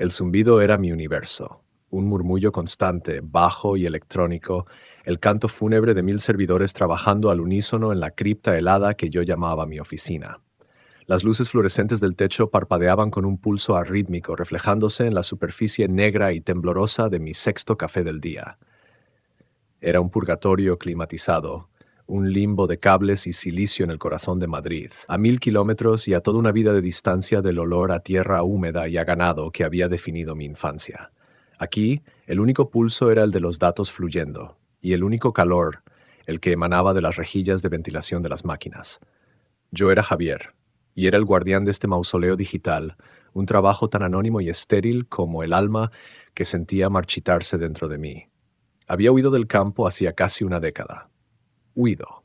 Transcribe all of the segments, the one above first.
El zumbido era mi universo, un murmullo constante, bajo y electrónico, el canto fúnebre de 1000 servidores trabajando al unísono en la cripta helada que yo llamaba mi oficina. Las luces fluorescentes del techo parpadeaban con un pulso arrítmico reflejándose en la superficie negra y temblorosa de mi sexto café del día. Era un purgatorio climatizado, un limbo de cables y silicio en el corazón de Madrid, a 1000 kilómetros y a toda una vida de distancia del olor a tierra húmeda y a ganado que había definido mi infancia. Aquí, el único pulso era el de los datos fluyendo, y el único calor, el que emanaba de las rejillas de ventilación de las máquinas. Yo era Javier, y era el guardián de este mausoleo digital, un trabajo tan anónimo y estéril como el alma que sentía marchitarse dentro de mí. Había huido del campo hacía casi una década. Huido.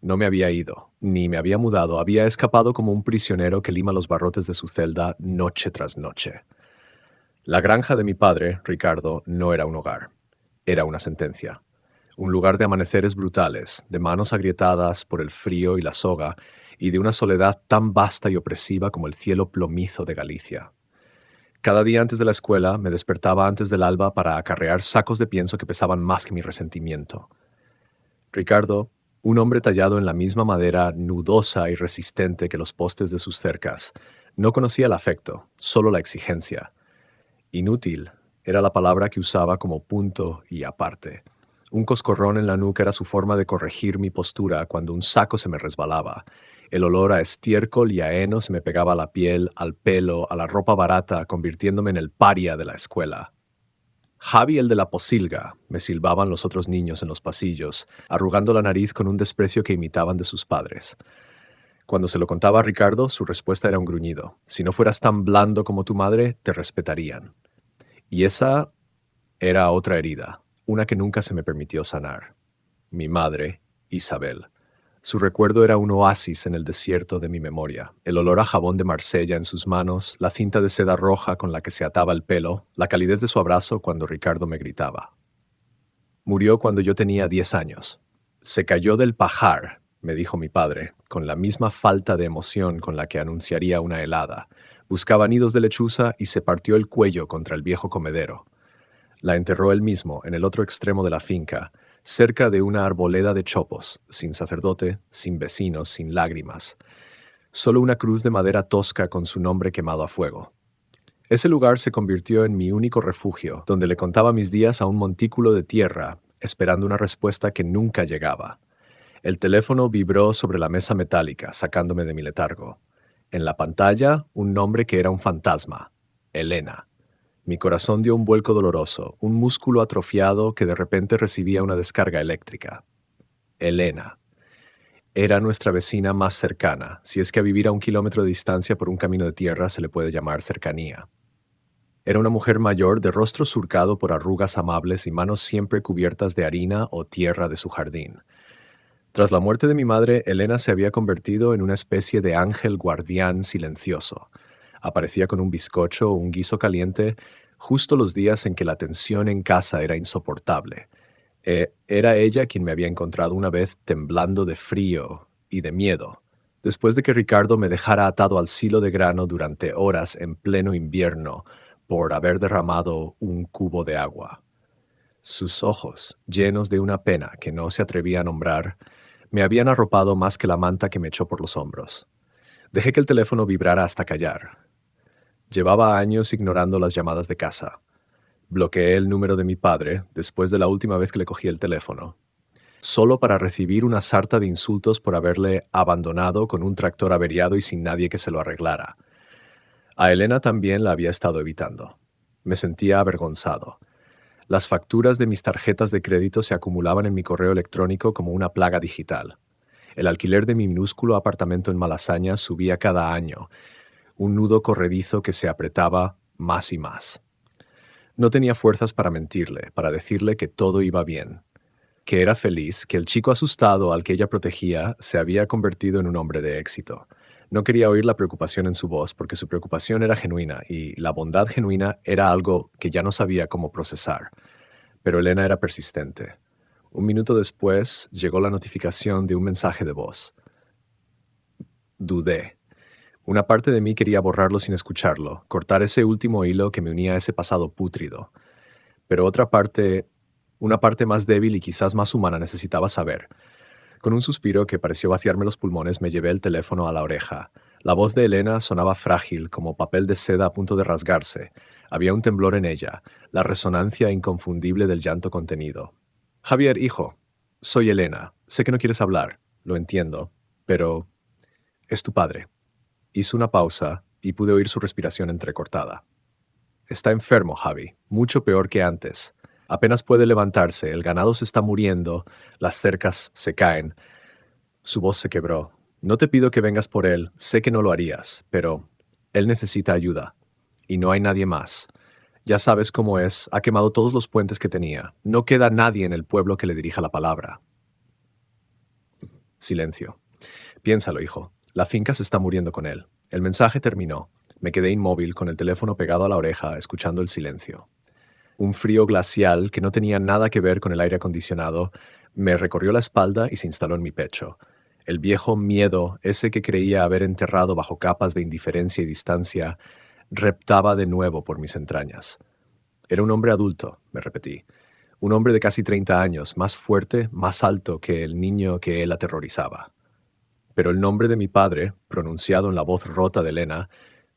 No me había ido, ni me había mudado, había escapado como un prisionero que lima los barrotes de su celda noche tras noche. La granja de mi padre, Ricardo, no era un hogar, era una sentencia. Un lugar de amaneceres brutales, de manos agrietadas por el frío y la soga, y de una soledad tan vasta y opresiva como el cielo plomizo de Galicia. Cada día antes de la escuela me despertaba antes del alba para acarrear sacos de pienso que pesaban más que mi resentimiento. Ricardo, un hombre tallado en la misma madera nudosa y resistente que los postes de sus cercas, no conocía el afecto, solo la exigencia. Inútil era la palabra que usaba como punto y aparte. Un coscorrón en la nuca era su forma de corregir mi postura cuando un saco se me resbalaba. El olor a estiércol y a heno se me pegaba a la piel, al pelo, a la ropa barata, convirtiéndome en el paria de la escuela. Javi el de la posilga, me silbaban los otros niños en los pasillos, arrugando la nariz con un desprecio que imitaban de sus padres. Cuando se lo contaba a Ricardo, su respuesta era un gruñido. Si no fueras tan blando como tu madre, te respetarían. Y esa era otra herida, una que nunca se me permitió sanar. Mi madre, Isabel. Su recuerdo era un oasis en el desierto de mi memoria. El olor a jabón de Marsella en sus manos, la cinta de seda roja con la que se ataba el pelo, la calidez de su abrazo cuando Ricardo me gritaba. Murió cuando yo tenía 10 años. Se cayó del pajar, me dijo mi padre, con la misma falta de emoción con la que anunciaría una helada. Buscaba nidos de lechuza y se partió el cuello contra el viejo comedero. La enterró él mismo, en el otro extremo de la finca, cerca de una arboleda de chopos, sin sacerdote, sin vecinos, sin lágrimas. Solo una cruz de madera tosca con su nombre quemado a fuego. Ese lugar se convirtió en mi único refugio, donde le contaba mis días a un montículo de tierra, esperando una respuesta que nunca llegaba. El teléfono vibró sobre la mesa metálica, sacándome de mi letargo. En la pantalla, un nombre que era un fantasma: Elena. Mi corazón dio un vuelco doloroso, un músculo atrofiado que de repente recibía una descarga eléctrica. Elena. Era nuestra vecina más cercana, si es que a vivir a 1 kilómetro de distancia por un camino de tierra se le puede llamar cercanía. Era una mujer mayor de rostro surcado por arrugas amables y manos siempre cubiertas de harina o tierra de su jardín. Tras la muerte de mi madre, Elena se había convertido en una especie de ángel guardián silencioso. Aparecía con un bizcocho o un guiso caliente justo los días en que la tensión en casa era insoportable. Era ella quien me había encontrado una vez temblando de frío y de miedo, después de que Ricardo me dejara atado al silo de grano durante horas en pleno invierno por haber derramado un cubo de agua. Sus ojos, llenos de una pena que no se atrevía a nombrar, me habían arropado más que la manta que me echó por los hombros. Dejé que el teléfono vibrara hasta callar. Llevaba años ignorando las llamadas de casa. Bloqueé el número de mi padre después de la última vez que le cogí el teléfono, solo para recibir una sarta de insultos por haberle abandonado con un tractor averiado y sin nadie que se lo arreglara. A Elena también la había estado evitando. Me sentía avergonzado. Las facturas de mis tarjetas de crédito se acumulaban en mi correo electrónico como una plaga digital. El alquiler de mi minúsculo apartamento en Malasaña subía cada año, un nudo corredizo que se apretaba más y más. No tenía fuerzas para mentirle, para decirle que todo iba bien, que era feliz, que el chico asustado al que ella protegía se había convertido en un hombre de éxito. No quería oír la preocupación en su voz, porque su preocupación era genuina y la bondad genuina era algo que ya no sabía cómo procesar. Pero Elena era persistente. 1 minuto después llegó la notificación de un mensaje de voz. Dudé. Una parte de mí quería borrarlo sin escucharlo, cortar ese último hilo que me unía a ese pasado pútrido. Pero otra parte, una parte más débil y quizás más humana necesitaba saber. Con un suspiro que pareció vaciarme los pulmones, me llevé el teléfono a la oreja. La voz de Elena sonaba frágil, como papel de seda a punto de rasgarse. Había un temblor en ella, la resonancia inconfundible del llanto contenido. Javier, hijo, soy Elena. Sé que no quieres hablar, lo entiendo, pero es tu padre. Hizo una pausa y pude oír su respiración entrecortada. Está enfermo, Javi, mucho peor que antes. Apenas puede levantarse, el ganado se está muriendo, las cercas se caen. Su voz se quebró. No te pido que vengas por él, sé que no lo harías, pero él necesita ayuda. Y no hay nadie más. Ya sabes cómo es, ha quemado todos los puentes que tenía. No queda nadie en el pueblo que le dirija la palabra. Silencio. Piénsalo, hijo. La finca se está muriendo con él. El mensaje terminó. Me quedé inmóvil, con el teléfono pegado a la oreja, escuchando el silencio. Un frío glacial, que no tenía nada que ver con el aire acondicionado, me recorrió la espalda y se instaló en mi pecho. El viejo miedo, ese que creía haber enterrado bajo capas de indiferencia y distancia, reptaba de nuevo por mis entrañas. Era un hombre adulto, me repetí. Un hombre de casi 30 años, más fuerte, más alto que el niño que él aterrorizaba. Pero el nombre de mi padre, pronunciado en la voz rota de Elena,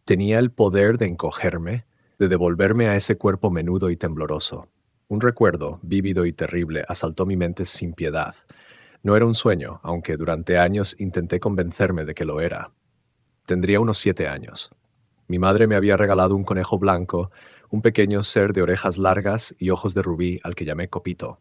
tenía el poder de encogerme, de devolverme a ese cuerpo menudo y tembloroso. Un recuerdo, vívido y terrible, asaltó mi mente sin piedad. No era un sueño, aunque durante años intenté convencerme de que lo era. Tendría unos 7 años. Mi madre me había regalado un conejo blanco, un pequeño ser de orejas largas y ojos de rubí al que llamé Copito.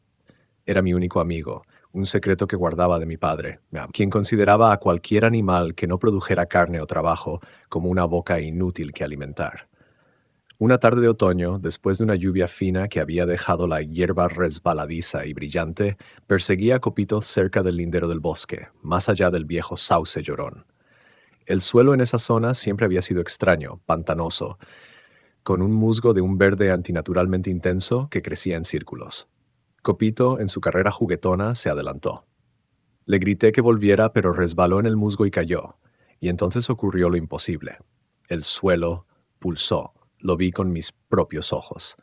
Era mi único amigo, un secreto que guardaba de mi padre, quien consideraba a cualquier animal que no produjera carne o trabajo como una boca inútil que alimentar. Una tarde de otoño, después de una lluvia fina que había dejado la hierba resbaladiza y brillante, perseguí a Copito cerca del lindero del bosque, más allá del viejo sauce llorón. El suelo en esa zona siempre había sido extraño, pantanoso, con un musgo de un verde antinaturalmente intenso que crecía en círculos. Copito, en su carrera juguetona, se adelantó. Le grité que volviera, pero resbaló en el musgo y cayó. Y entonces ocurrió lo imposible. El suelo pulsó. Lo vi con mis propios ojos.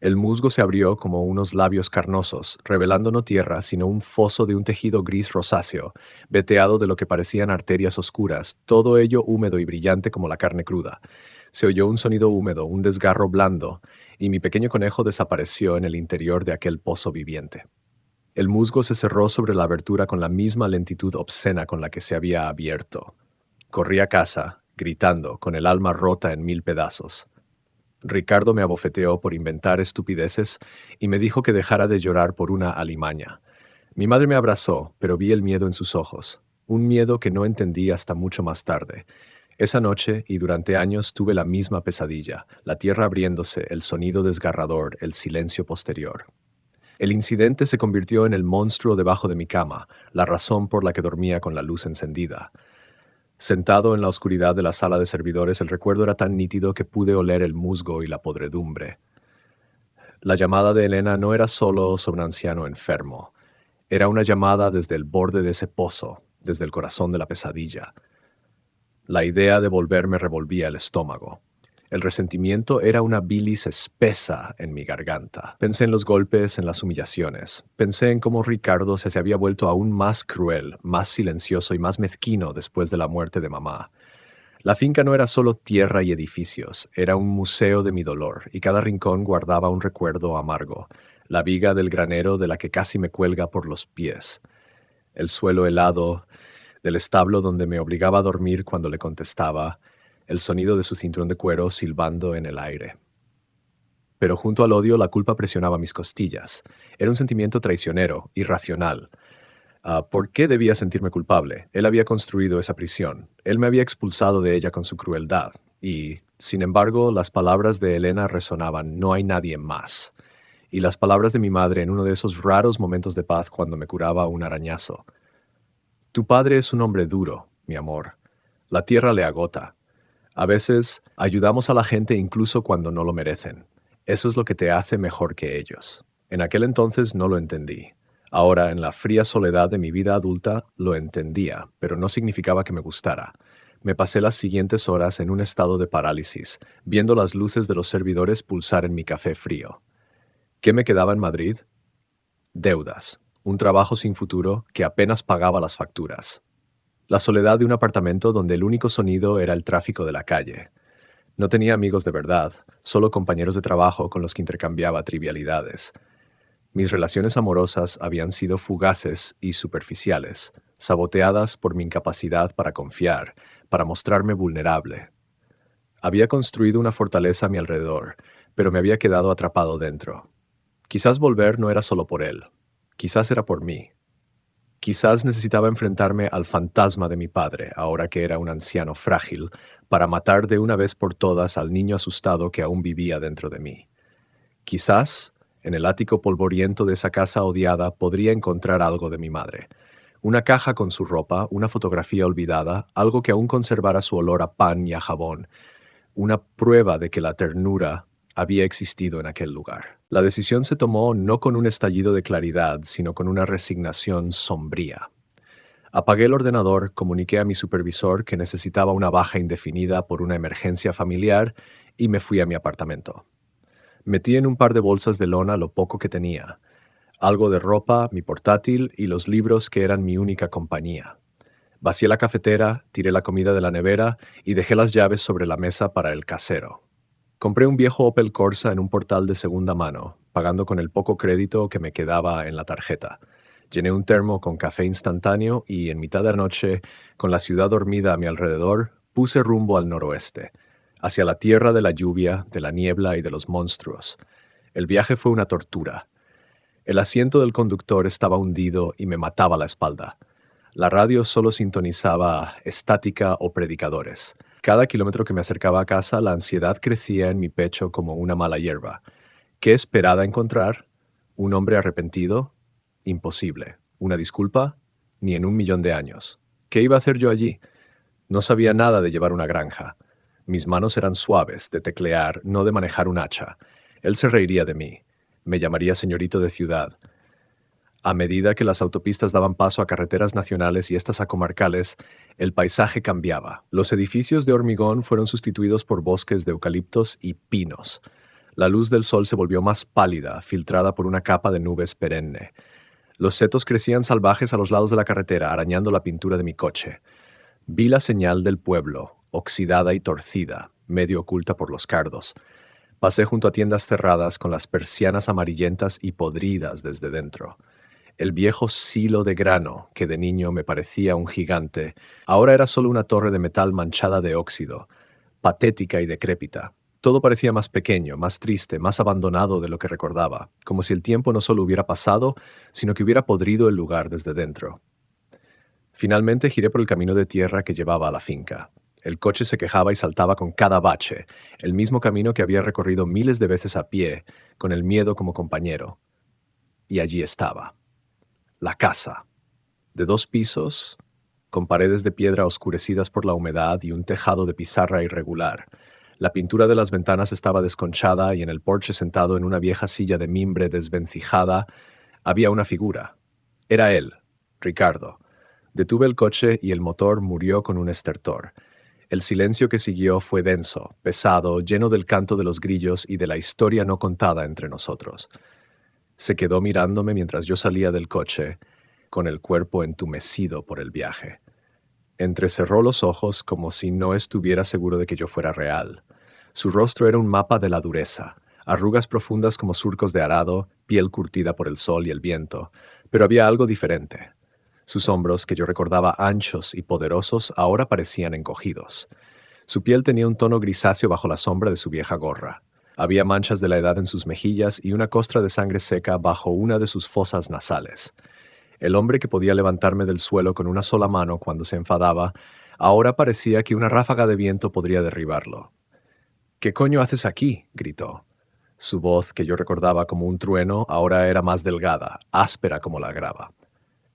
El musgo se abrió como unos labios carnosos, revelando no tierra, sino un foso de un tejido gris rosáceo, veteado de lo que parecían arterias oscuras, todo ello húmedo y brillante como la carne cruda. Se oyó un sonido húmedo, un desgarro blando, y mi pequeño conejo desapareció en el interior de aquel pozo viviente. El musgo se cerró sobre la abertura con la misma lentitud obscena con la que se había abierto. Corrí a casa, gritando, con el alma rota en 1000 pedazos. Ricardo me abofeteó por inventar estupideces y me dijo que dejara de llorar por una alimaña. Mi madre me abrazó, pero vi el miedo en sus ojos, un miedo que no entendí hasta mucho más tarde. Esa noche y durante años tuve la misma pesadilla, la tierra abriéndose, el sonido desgarrador, el silencio posterior. El incidente se convirtió en el monstruo debajo de mi cama, la razón por la que dormía con la luz encendida. Sentado en la oscuridad de la sala de servidores, el recuerdo era tan nítido que pude oler el musgo y la podredumbre. La llamada de Elena no era solo sobre un anciano enfermo. Era una llamada desde el borde de ese pozo, desde el corazón de la pesadilla. La idea de volver me revolvía el estómago. El resentimiento era una bilis espesa en mi garganta. Pensé en los golpes, en las humillaciones. Pensé en cómo Ricardo se había vuelto aún más cruel, más silencioso y más mezquino después de la muerte de mamá. La finca no era solo tierra y edificios, era un museo de mi dolor, y cada rincón guardaba un recuerdo amargo. La viga del granero de la que casi me cuelga por los pies. El suelo helado del establo donde me obligaba a dormir cuando le contestaba, el sonido de su cinturón de cuero silbando en el aire. Pero junto al odio, la culpa presionaba mis costillas. Era un sentimiento traicionero, irracional. ¿Por qué debía sentirme culpable? Él había construido esa prisión. Él me había expulsado de ella con su crueldad. Y, sin embargo, las palabras de Elena resonaban: no hay nadie más. Y las palabras de mi madre en uno de esos raros momentos de paz cuando me curaba un arañazo: tu padre es un hombre duro, mi amor. La tierra le agota. A veces ayudamos a la gente incluso cuando no lo merecen. Eso es lo que te hace mejor que ellos. En aquel entonces no lo entendí. Ahora, en la fría soledad de mi vida adulta, lo entendía, pero no significaba que me gustara. Me pasé las siguientes horas en un estado de parálisis, viendo las luces de los servidores pulsar en mi café frío. ¿Qué me quedaba en Madrid? Deudas, un trabajo sin futuro que apenas pagaba las facturas. La soledad de un apartamento donde el único sonido era el tráfico de la calle. No tenía amigos de verdad, solo compañeros de trabajo con los que intercambiaba trivialidades. Mis relaciones amorosas habían sido fugaces y superficiales, saboteadas por mi incapacidad para confiar, para mostrarme vulnerable. Había construido una fortaleza a mi alrededor, pero me había quedado atrapado dentro. Quizás volver no era solo por él, quizás era por mí. Quizás necesitaba enfrentarme al fantasma de mi padre, ahora que era un anciano frágil, para matar de una vez por todas al niño asustado que aún vivía dentro de mí. Quizás, en el ático polvoriento de esa casa odiada, podría encontrar algo de mi madre. Una caja con su ropa, una fotografía olvidada, algo que aún conservara su olor a pan y a jabón, una prueba de que la ternura había existido en aquel lugar. La decisión se tomó no con un estallido de claridad, sino con una resignación sombría. Apagué el ordenador, comuniqué a mi supervisor que necesitaba una baja indefinida por una emergencia familiar y me fui a mi apartamento. Metí en un par de bolsas de lona lo poco que tenía, algo de ropa, mi portátil y los libros que eran mi única compañía. Vacié la cafetera, tiré la comida de la nevera y dejé las llaves sobre la mesa para el casero. Compré un viejo Opel Corsa en un portal de segunda mano, pagando con el poco crédito que me quedaba en la tarjeta. Llené un termo con café instantáneo y, en mitad de la noche, con la ciudad dormida a mi alrededor, puse rumbo al noroeste, hacia la tierra de la lluvia, de la niebla y de los monstruos. El viaje fue una tortura. El asiento del conductor estaba hundido y me mataba la espalda. La radio solo sintonizaba estática o predicadores. Cada kilómetro que me acercaba a casa, la ansiedad crecía en mi pecho como una mala hierba. ¿Qué esperaba encontrar? ¿Un hombre arrepentido? Imposible. ¿Una disculpa? Ni en 1 millón de años. ¿Qué iba a hacer yo allí? No sabía nada de llevar una granja. Mis manos eran suaves, de teclear, no de manejar un hacha. Él se reiría de mí. Me llamaría señorito de ciudad. A medida que las autopistas daban paso a carreteras nacionales y estas a comarcales, el paisaje cambiaba. Los edificios de hormigón fueron sustituidos por bosques de eucaliptos y pinos. La luz del sol se volvió más pálida, filtrada por una capa de nubes perenne. Los setos crecían salvajes a los lados de la carretera, arañando la pintura de mi coche. Vi la señal del pueblo, oxidada y torcida, medio oculta por los cardos. Pasé junto a tiendas cerradas con las persianas amarillentas y podridas desde dentro. El viejo silo de grano, que de niño me parecía un gigante, ahora era solo una torre de metal manchada de óxido, patética y decrépita. Todo parecía más pequeño, más triste, más abandonado de lo que recordaba, como si el tiempo no solo hubiera pasado, sino que hubiera podrido el lugar desde dentro. Finalmente giré por el camino de tierra que llevaba a la finca. El coche se quejaba y saltaba con cada bache, el mismo camino que había recorrido miles de veces a pie, con el miedo como compañero. Y allí estaba. La casa, de 2 pisos, con paredes de piedra oscurecidas por la humedad y un tejado de pizarra irregular. La pintura de las ventanas estaba desconchada y en el porche, sentado en una vieja silla de mimbre desvencijada, había una figura. Era él, Ricardo. Detuve el coche y el motor murió con un estertor. El silencio que siguió fue denso, pesado, lleno del canto de los grillos y de la historia no contada entre nosotros. Se quedó mirándome mientras yo salía del coche, con el cuerpo entumecido por el viaje. Entrecerró los ojos como si no estuviera seguro de que yo fuera real. Su rostro era un mapa de la dureza, arrugas profundas como surcos de arado, piel curtida por el sol y el viento, pero había algo diferente. Sus hombros, que yo recordaba anchos y poderosos, ahora parecían encogidos. Su piel tenía un tono grisáceo bajo la sombra de su vieja gorra. Había manchas de la edad en sus mejillas y una costra de sangre seca bajo una de sus fosas nasales. El hombre que podía levantarme del suelo con una sola mano cuando se enfadaba, ahora parecía que una ráfaga de viento podría derribarlo. «¿Qué coño haces aquí?», gritó. Su voz, que yo recordaba como un trueno, ahora era más delgada, áspera como la grava.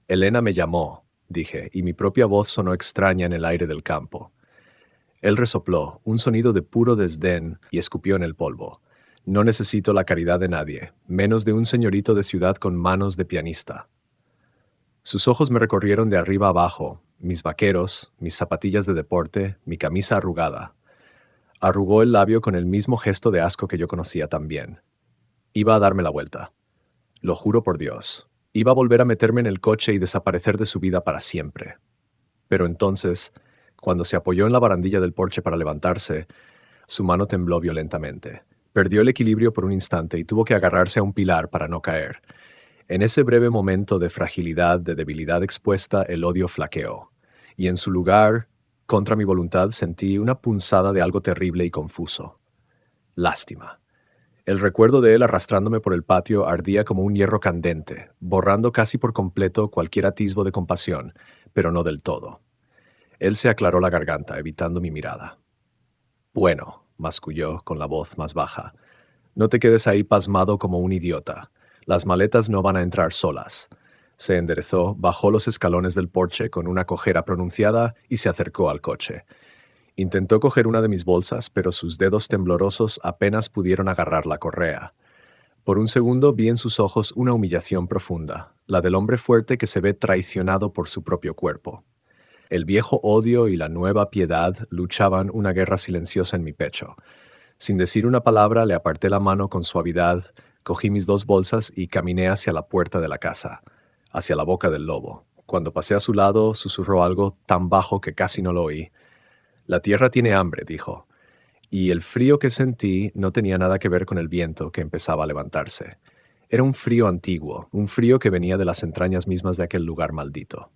«Elena me llamó», dije, y mi propia voz sonó extraña en el aire del campo. Él resopló, un sonido de puro desdén, y escupió en el polvo. «No necesito la caridad de nadie, menos de un señorito de ciudad con manos de pianista». Sus ojos me recorrieron de arriba abajo, mis vaqueros, mis zapatillas de deporte, mi camisa arrugada. Arrugó el labio con el mismo gesto de asco que yo conocía tan bien. Iba a darme la vuelta. Lo juro por Dios. Iba a volver a meterme en el coche y desaparecer de su vida para siempre. Pero entonces, cuando se apoyó en la barandilla del porche para levantarse, su mano tembló violentamente. Perdió el equilibrio por un instante y tuvo que agarrarse a un pilar para no caer. En ese breve momento de fragilidad, de debilidad expuesta, el odio flaqueó. Y en su lugar, contra mi voluntad, sentí una punzada de algo terrible y confuso. Lástima. El recuerdo de él arrastrándome por el patio ardía como un hierro candente, borrando casi por completo cualquier atisbo de compasión, pero no del todo. Él se aclaró la garganta, evitando mi mirada. Bueno, masculló con la voz más baja, no te quedes ahí pasmado como un idiota. Las maletas no van a entrar solas. Se enderezó, bajó los escalones del porche con una cojera pronunciada y se acercó al coche. Intentó coger una de mis bolsas, pero sus dedos temblorosos apenas pudieron agarrar la correa. Por un segundo vi en sus ojos una humillación profunda, la del hombre fuerte que se ve traicionado por su propio cuerpo. El viejo odio y la nueva piedad luchaban una guerra silenciosa en mi pecho. Sin decir una palabra, le aparté la mano con suavidad, cogí mis dos bolsas y caminé hacia la puerta de la casa, hacia la boca del lobo. Cuando pasé a su lado, susurró algo tan bajo que casi no lo oí. La tierra tiene hambre, dijo, y el frío que sentí no tenía nada que ver con el viento que empezaba a levantarse. Era un frío antiguo, un frío que venía de las entrañas mismas de aquel lugar maldito.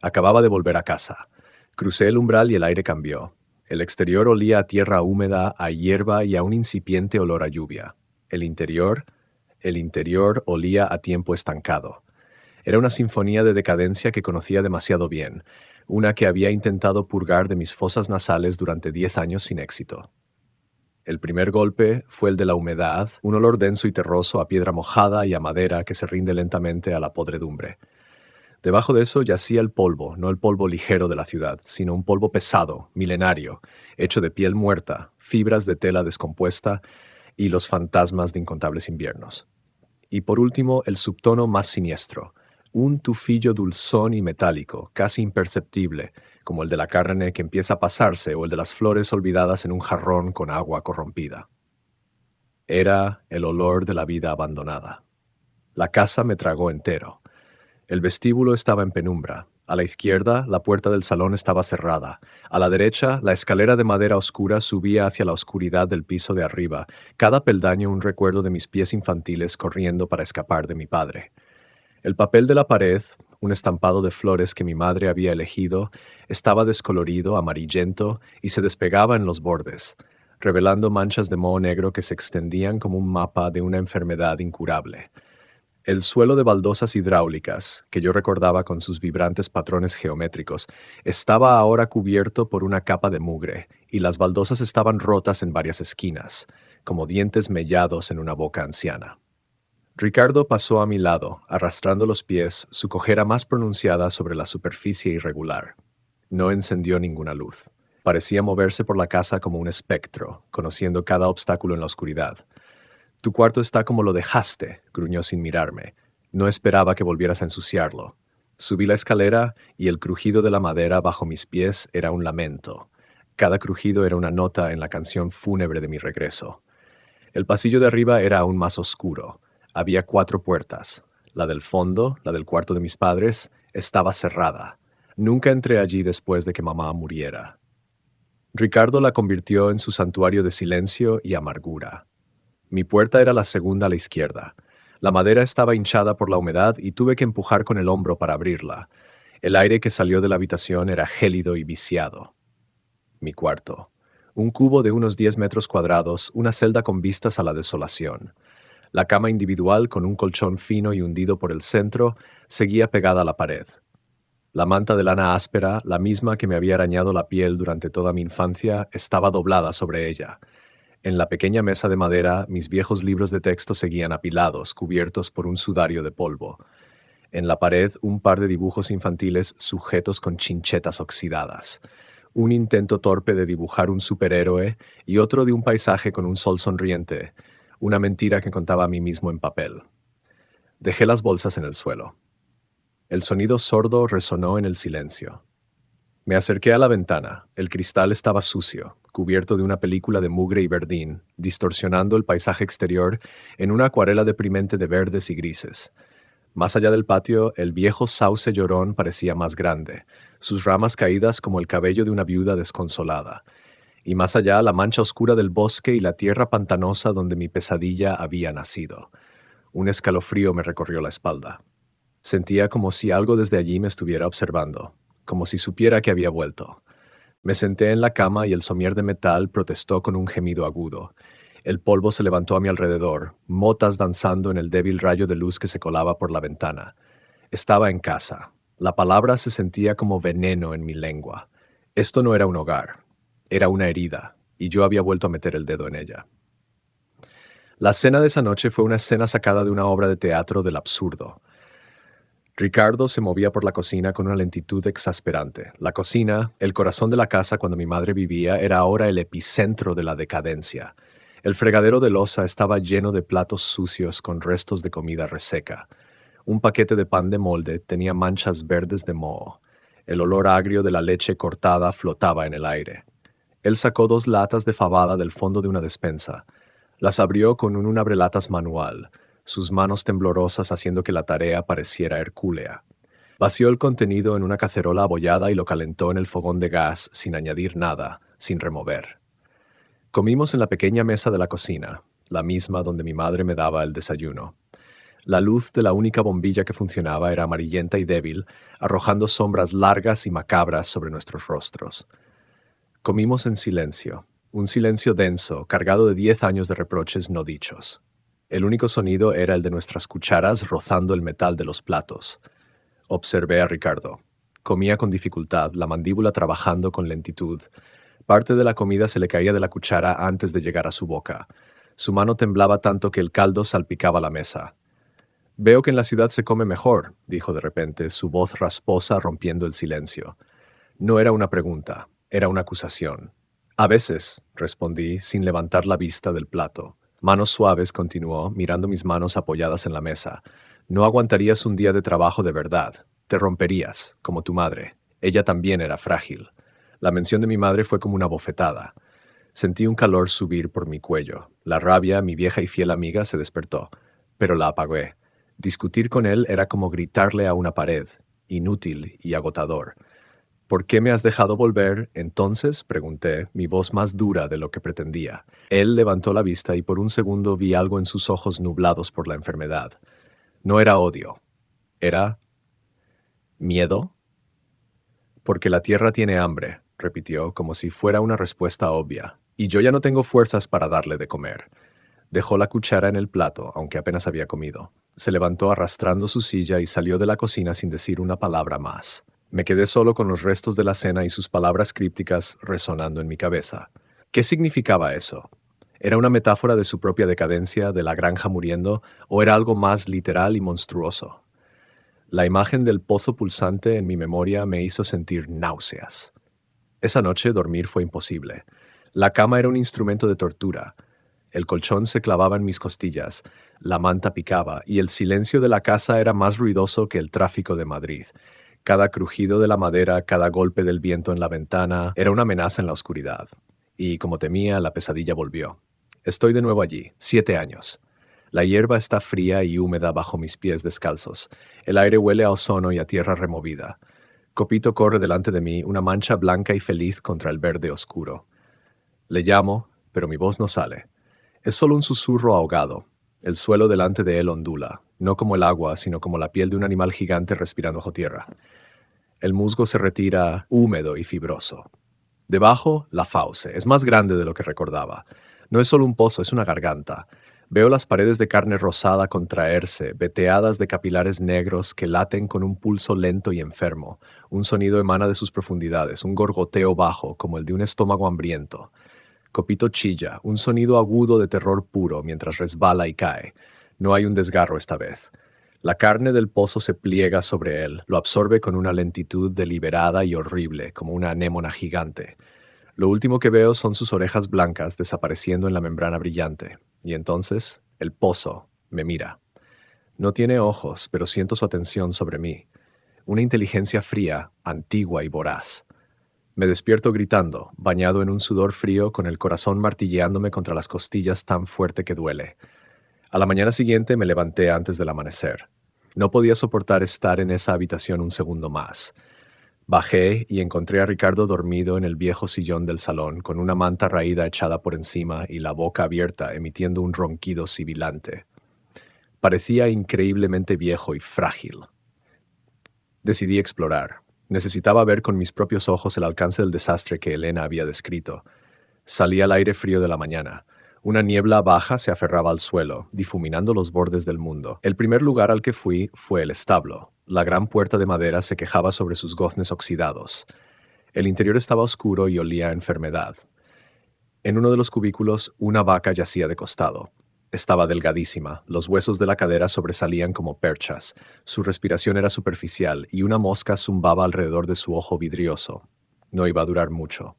Acababa de volver a casa. Crucé el umbral y el aire cambió. El exterior olía a tierra húmeda, a hierba y a un incipiente olor a lluvia. El interior olía a tiempo estancado. Era una sinfonía de decadencia que conocía demasiado bien, una que había intentado purgar de mis fosas nasales durante 10 años sin éxito. El primer golpe fue el de la humedad, un olor denso y terroso a piedra mojada y a madera que se rinde lentamente a la podredumbre. Debajo de eso yacía el polvo, no el polvo ligero de la ciudad, sino un polvo pesado, milenario, hecho de piel muerta, fibras de tela descompuesta y los fantasmas de incontables inviernos. Y por último, el subtono más siniestro, un tufillo dulzón y metálico, casi imperceptible, como el de la carne que empieza a pasarse o el de las flores olvidadas en un jarrón con agua corrompida. Era el olor de la vida abandonada. La casa me tragó entero. El vestíbulo estaba en penumbra. A la izquierda, la puerta del salón estaba cerrada. A la derecha, la escalera de madera oscura subía hacia la oscuridad del piso de arriba, cada peldaño un recuerdo de mis pies infantiles corriendo para escapar de mi padre. El papel de la pared, un estampado de flores que mi madre había elegido, estaba descolorido, amarillento y se despegaba en los bordes, revelando manchas de moho negro que se extendían como un mapa de una enfermedad incurable. El suelo de baldosas hidráulicas, que yo recordaba con sus vibrantes patrones geométricos, estaba ahora cubierto por una capa de mugre, y las baldosas estaban rotas en varias esquinas, como dientes mellados en una boca anciana. Ricardo pasó a mi lado, arrastrando los pies, su cojera más pronunciada sobre la superficie irregular. No encendió ninguna luz. Parecía moverse por la casa como un espectro, conociendo cada obstáculo en la oscuridad. Tu cuarto está como lo dejaste, gruñó sin mirarme. No esperaba que volvieras a ensuciarlo. Subí la escalera y el crujido de la madera bajo mis pies era un lamento. Cada crujido era una nota en la canción fúnebre de mi regreso. El pasillo de arriba era aún más oscuro. Había 4 puertas. La del fondo, la del cuarto de mis padres, estaba cerrada. Nunca entré allí después de que mamá muriera. Ricardo la convirtió en su santuario de silencio y amargura. Mi puerta era la segunda a la izquierda. La madera estaba hinchada por la humedad y tuve que empujar con el hombro para abrirla. El aire que salió de la habitación era gélido y viciado. Mi cuarto. Un cubo de unos 10 metros cuadrados, una celda con vistas a la desolación. La cama individual, con un colchón fino y hundido por el centro, seguía pegada a la pared. La manta de lana áspera, la misma que me había arañado la piel durante toda mi infancia, estaba doblada sobre ella. En la pequeña mesa de madera, mis viejos libros de texto seguían apilados, cubiertos por un sudario de polvo. En la pared, un par de dibujos infantiles sujetos con chinchetas oxidadas. Un intento torpe de dibujar un superhéroe y otro de un paisaje con un sol sonriente, una mentira que contaba a mí mismo en papel. Dejé las bolsas en el suelo. El sonido sordo resonó en el silencio. Me acerqué a la ventana. El cristal estaba sucio, cubierto de una película de mugre y verdín, distorsionando el paisaje exterior en una acuarela deprimente de verdes y grises. Más allá del patio, el viejo sauce llorón parecía más grande, sus ramas caídas como el cabello de una viuda desconsolada. Y más allá, la mancha oscura del bosque y la tierra pantanosa donde mi pesadilla había nacido. Un escalofrío me recorrió la espalda. Sentía como si algo desde allí me estuviera observando, como si supiera que había vuelto. Me senté en la cama y el somier de metal protestó con un gemido agudo. El polvo se levantó a mi alrededor, motas danzando en el débil rayo de luz que se colaba por la ventana. Estaba en casa. La palabra se sentía como veneno en mi lengua. Esto no era un hogar, era una herida, y yo había vuelto a meter el dedo en ella. La cena de esa noche fue una escena sacada de una obra de teatro del absurdo. Ricardo se movía por la cocina con una lentitud exasperante. La cocina, el corazón de la casa cuando mi madre vivía, era ahora el epicentro de la decadencia. El fregadero de loza estaba lleno de platos sucios con restos de comida reseca. Un paquete de pan de molde tenía manchas verdes de moho. El olor agrio de la leche cortada flotaba en el aire. Él sacó 2 latas de fabada del fondo de una despensa. Las abrió con un abrelatas manual, sus manos temblorosas haciendo que la tarea pareciera hercúlea. Vació el contenido en una cacerola abollada y lo calentó en el fogón de gas sin añadir nada, sin remover. Comimos en la pequeña mesa de la cocina, la misma donde mi madre me daba el desayuno. La luz de la única bombilla que funcionaba era amarillenta y débil, arrojando sombras largas y macabras sobre nuestros rostros. Comimos en silencio, un silencio denso, cargado de 10 años de reproches no dichos. El único sonido era el de nuestras cucharas rozando el metal de los platos. Observé a Ricardo. Comía con dificultad, la mandíbula trabajando con lentitud. Parte de la comida se le caía de la cuchara antes de llegar a su boca. Su mano temblaba tanto que el caldo salpicaba la mesa. «Veo que en la ciudad se come mejor», dijo de repente, su voz rasposa rompiendo el silencio. No era una pregunta, era una acusación. «A veces», respondí, sin levantar la vista del plato. «Manos suaves», continuó, mirando mis manos apoyadas en la mesa. «No aguantarías un día de trabajo de verdad. Te romperías, como tu madre. Ella también era frágil». La mención de mi madre fue como una bofetada. Sentí un calor subir por mi cuello. La rabia, mi vieja y fiel amiga, se despertó, pero la apagué. Discutir con él era como gritarle a una pared, inútil y agotador. «¿Por qué me has dejado volver, entonces?», pregunté, mi voz más dura de lo que pretendía. Él levantó la vista y por un segundo vi algo en sus ojos nublados por la enfermedad. No era odio. ¿Era miedo? «Porque la tierra tiene hambre», repitió, como si fuera una respuesta obvia, «y yo ya no tengo fuerzas para darle de comer». Dejó la cuchara en el plato, aunque apenas había comido. Se levantó arrastrando su silla y salió de la cocina sin decir una palabra más. Me quedé solo con los restos de la cena y sus palabras crípticas resonando en mi cabeza. ¿Qué significaba eso? ¿Era una metáfora de su propia decadencia, de la granja muriendo, o era algo más literal y monstruoso? La imagen del pozo pulsante en mi memoria me hizo sentir náuseas. Esa noche dormir fue imposible. La cama era un instrumento de tortura. El colchón se clavaba en mis costillas, la manta picaba, y el silencio de la casa era más ruidoso que el tráfico de Madrid. Cada crujido de la madera, cada golpe del viento en la ventana, era una amenaza en la oscuridad. Y, como temía, la pesadilla volvió. Estoy de nuevo allí, 7 años. La hierba está fría y húmeda bajo mis pies descalzos. El aire huele a ozono y a tierra removida. Copito corre delante de mí, una mancha blanca y feliz contra el verde oscuro. Le llamo, pero mi voz no sale. Es solo un susurro ahogado. El suelo delante de él ondula, no como el agua, sino como la piel de un animal gigante respirando bajo tierra. El musgo se retira húmedo y fibroso. Debajo, la fauce. Es más grande de lo que recordaba. No es solo un pozo, es una garganta. Veo las paredes de carne rosada contraerse, veteadas de capilares negros que laten con un pulso lento y enfermo. Un sonido emana de sus profundidades, un gorgoteo bajo, como el de un estómago hambriento. Copito chilla, un sonido agudo de terror puro mientras resbala y cae. No hay un desgarro esta vez. La carne del pozo se pliega sobre él, lo absorbe con una lentitud deliberada y horrible, como una anémona gigante. Lo último que veo son sus orejas blancas desapareciendo en la membrana brillante. Y entonces, el pozo me mira. No tiene ojos, pero siento su atención sobre mí. Una inteligencia fría, antigua y voraz. Me despierto gritando, bañado en un sudor frío con el corazón martilleándome contra las costillas tan fuerte que duele. A la mañana siguiente me levanté antes del amanecer. No podía soportar estar en esa habitación un segundo más. Bajé y encontré a Ricardo dormido en el viejo sillón del salón, con una manta raída echada por encima y la boca abierta, emitiendo un ronquido sibilante. Parecía increíblemente viejo y frágil. Decidí explorar. Necesitaba ver con mis propios ojos el alcance del desastre que Elena había descrito. Salí al aire frío de la mañana. Una niebla baja se aferraba al suelo, difuminando los bordes del mundo. El primer lugar al que fui fue el establo. La gran puerta de madera se quejaba sobre sus goznes oxidados. El interior estaba oscuro y olía a enfermedad. En uno de los cubículos, una vaca yacía de costado. Estaba delgadísima, los huesos de la cadera sobresalían como perchas, su respiración era superficial y una mosca zumbaba alrededor de su ojo vidrioso. No iba a durar mucho.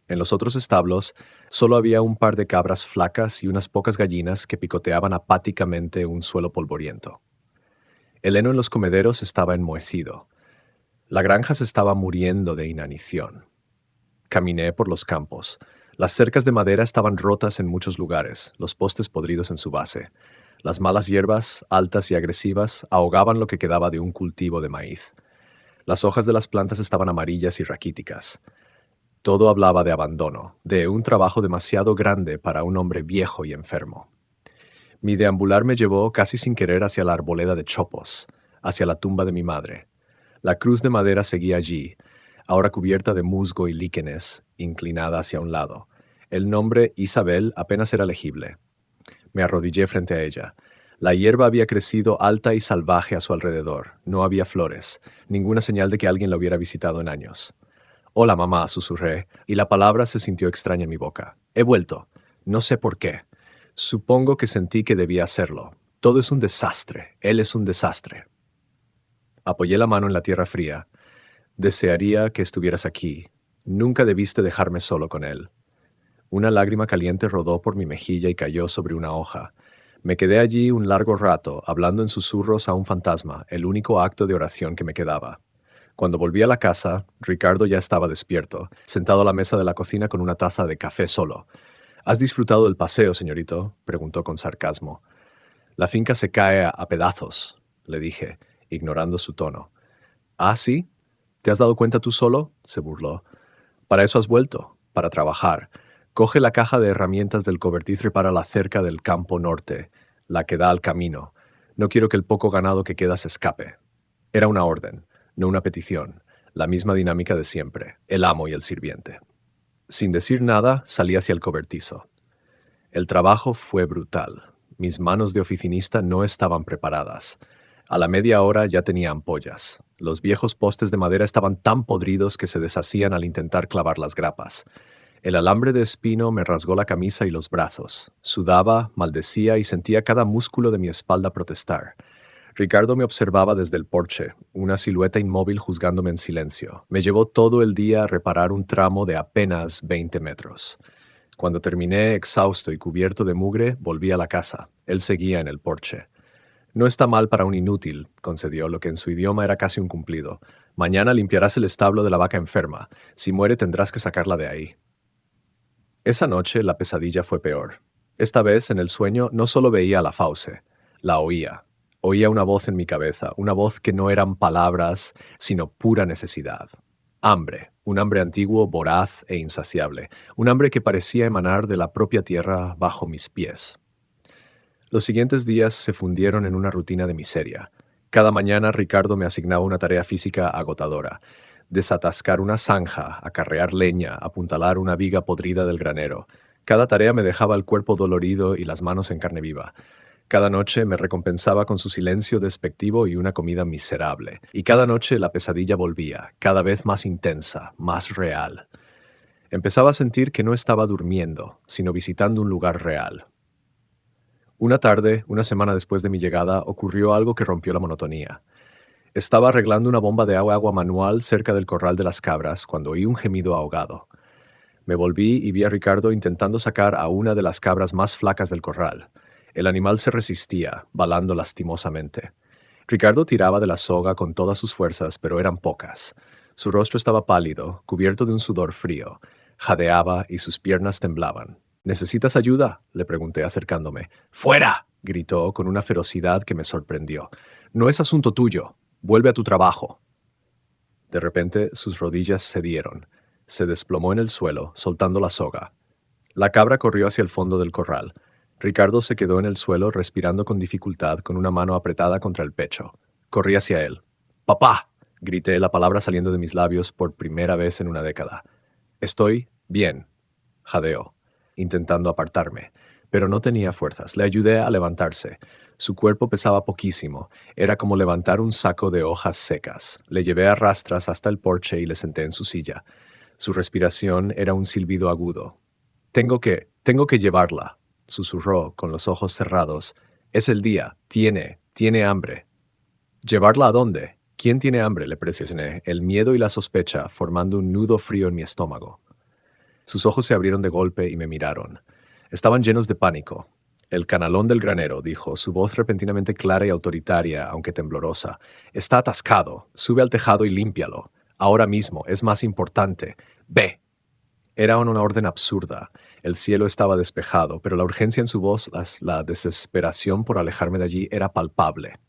En los otros establos, solo había un par de cabras flacas y unas pocas gallinas que picoteaban apáticamente un suelo polvoriento. El heno en los comederos estaba enmohecido. La granja se estaba muriendo de inanición. Caminé por los campos. Las cercas de madera estaban rotas en muchos lugares, los postes podridos en su base. Las malas hierbas, altas y agresivas, ahogaban lo que quedaba de un cultivo de maíz. Las hojas de las plantas estaban amarillas y raquíticas. Todo hablaba de abandono, de un trabajo demasiado grande para un hombre viejo y enfermo. Mi deambular me llevó casi sin querer hacia la arboleda de chopos, hacia la tumba de mi madre. La cruz de madera seguía allí, ahora cubierta de musgo y líquenes, inclinada hacia un lado. El nombre Isabel apenas era legible. Me arrodillé frente a ella. La hierba había crecido alta y salvaje a su alrededor. No había flores, ninguna señal de que alguien la hubiera visitado en años. «Hola, mamá», susurré, y la palabra se sintió extraña en mi boca. «He vuelto. No sé por qué. Supongo que sentí que debía hacerlo. Todo es un desastre. Él es un desastre». Apoyé la mano en la tierra fría. «Desearía que estuvieras aquí. Nunca debiste dejarme solo con él». Una lágrima caliente rodó por mi mejilla y cayó sobre una hoja. Me quedé allí un largo rato, hablando en susurros a un fantasma, el único acto de oración que me quedaba. Cuando volví a la casa, Ricardo ya estaba despierto, sentado a la mesa de la cocina con una taza de café solo. «¿Has disfrutado del paseo, señorito?», preguntó con sarcasmo. «La finca se cae a pedazos», le dije, ignorando su tono. «¿Ah, sí? ¿Te has dado cuenta tú solo?», se burló. «Para eso has vuelto, para trabajar. Coge la caja de herramientas del cobertiz y repara la cerca del campo norte, la que da al camino. No quiero que el poco ganado que queda se escape». Era una orden, no una petición, la misma dinámica de siempre, el amo y el sirviente. Sin decir nada, salí hacia el cobertizo. El trabajo fue brutal. Mis manos de oficinista no estaban preparadas. A la media hora ya tenía ampollas. Los viejos postes de madera estaban tan podridos que se deshacían al intentar clavar las grapas. El alambre de espino me rasgó la camisa y los brazos. Sudaba, maldecía y sentía cada músculo de mi espalda protestar. Ricardo me observaba desde el porche, una silueta inmóvil juzgándome en silencio. Me llevó todo el día a reparar un tramo de apenas 20 metros. Cuando terminé, exhausto y cubierto de mugre, volví a la casa. Él seguía en el porche. «No está mal para un inútil», concedió, lo que en su idioma era casi un cumplido. «Mañana limpiarás el establo de la vaca enferma. Si muere tendrás que sacarla de ahí». Esa noche la pesadilla fue peor. Esta vez, en el sueño, no solo veía a la fauce, la oía. Oía una voz en mi cabeza, una voz que no eran palabras, sino pura necesidad. Hambre, un hambre antiguo, voraz e insaciable, un hambre que parecía emanar de la propia tierra bajo mis pies. Los siguientes días se fundieron en una rutina de miseria. Cada mañana Ricardo me asignaba una tarea física agotadora: desatascar una zanja, acarrear leña, apuntalar una viga podrida del granero. Cada tarea me dejaba el cuerpo dolorido y las manos en carne viva. Cada noche me recompensaba con su silencio despectivo y una comida miserable. Y cada noche la pesadilla volvía, cada vez más intensa, más real. Empezaba a sentir que no estaba durmiendo, sino visitando un lugar real. Una tarde, una semana después de mi llegada, ocurrió algo que rompió la monotonía. Estaba arreglando una bomba de agua manual cerca del corral de las cabras cuando oí un gemido ahogado. Me volví y vi a Ricardo intentando sacar a una de las cabras más flacas del corral. El animal se resistía, balando lastimosamente. Ricardo tiraba de la soga con todas sus fuerzas, pero eran pocas. Su rostro estaba pálido, cubierto de un sudor frío. Jadeaba y sus piernas temblaban. ¿Necesitas ayuda?, le pregunté acercándome. ¡Fuera!, gritó con una ferocidad que me sorprendió. No es asunto tuyo. Vuelve a tu trabajo. De repente sus rodillas cedieron. Se desplomó en el suelo, soltando la soga. La cabra corrió hacia el fondo del corral. Ricardo se quedó en el suelo respirando con dificultad, con una mano apretada contra el pecho. Corrí hacia él. ¡Papá!, grité, la palabra saliendo de mis labios por primera vez en una década. Estoy bien, jadeó, intentando apartarme, pero no tenía fuerzas. Le ayudé a levantarse. Su cuerpo pesaba poquísimo. Era como levantar un saco de hojas secas. Le llevé a rastras hasta el porche y le senté en su silla. Su respiración era un silbido agudo. Tengo que llevarla, susurró con los ojos cerrados. Es el día. Tiene hambre. ¿Llevarla a dónde? ¿Quién tiene hambre?, le presioné, el miedo y la sospecha formando un nudo frío en mi estómago. Sus ojos se abrieron de golpe y me miraron. Estaban llenos de pánico. El canalón del granero, dijo, su voz repentinamente clara y autoritaria, aunque temblorosa. Está atascado. Sube al tejado y límpialo. Ahora mismo. Es más importante. Ve. Era una orden absurda. El cielo estaba despejado, pero la urgencia en su voz, la desesperación por alejarme de allí, era palpable.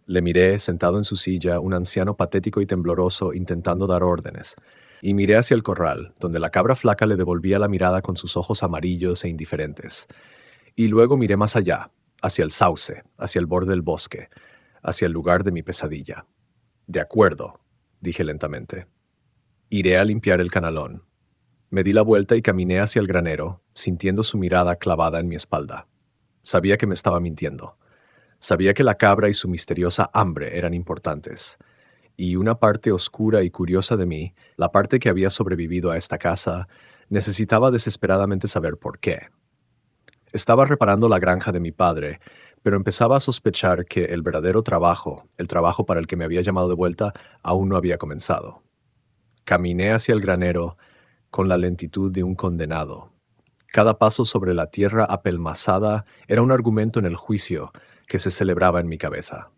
Le miré, sentado en su silla, un anciano patético y tembloroso, intentando dar órdenes. Y miré hacia el corral, donde la cabra flaca le devolvía la mirada con sus ojos amarillos e indiferentes. Y luego miré más allá, hacia el sauce, hacia el borde del bosque, hacia el lugar de mi pesadilla. De acuerdo, dije lentamente. Iré a limpiar el canalón. Me di la vuelta y caminé hacia el granero, sintiendo su mirada clavada en mi espalda. Sabía que me estaba mintiendo. Sabía que la cabra y su misteriosa hambre eran importantes. Y una parte oscura y curiosa de mí, la parte que había sobrevivido a esta casa, necesitaba desesperadamente saber por qué. Estaba reparando la granja de mi padre, pero empezaba a sospechar que el verdadero trabajo, el trabajo para el que me había llamado de vuelta, aún no había comenzado. Caminé hacia el granero con la lentitud de un condenado. Cada paso sobre la tierra apelmazada era un argumento en el juicio que se celebraba en mi cabeza.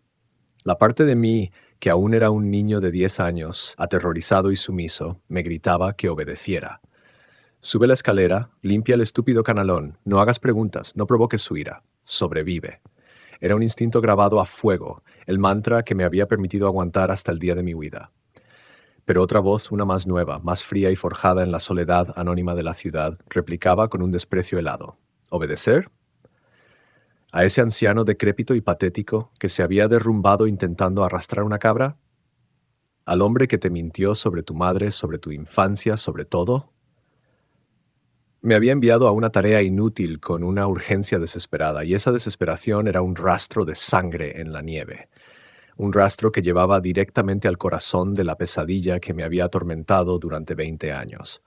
La parte de mí, que aún era un niño de 10 años, aterrorizado y sumiso, me gritaba que obedeciera. Sube la escalera, limpia el estúpido canalón, no hagas preguntas, no provoques su ira, sobrevive. Era un instinto grabado a fuego, el mantra que me había permitido aguantar hasta el día de mi huida. Pero otra voz, una más nueva, más fría y forjada en la soledad anónima de la ciudad, replicaba con un desprecio helado. ¿Obedecer? ¿A ese anciano decrépito y patético que se había derrumbado intentando arrastrar una cabra? ¿Al hombre que te mintió sobre tu madre, sobre tu infancia, sobre todo? Me había enviado a una tarea inútil con una urgencia desesperada, y esa desesperación era un rastro de sangre en la nieve. Un rastro que llevaba directamente al corazón de la pesadilla que me había atormentado durante 20 años.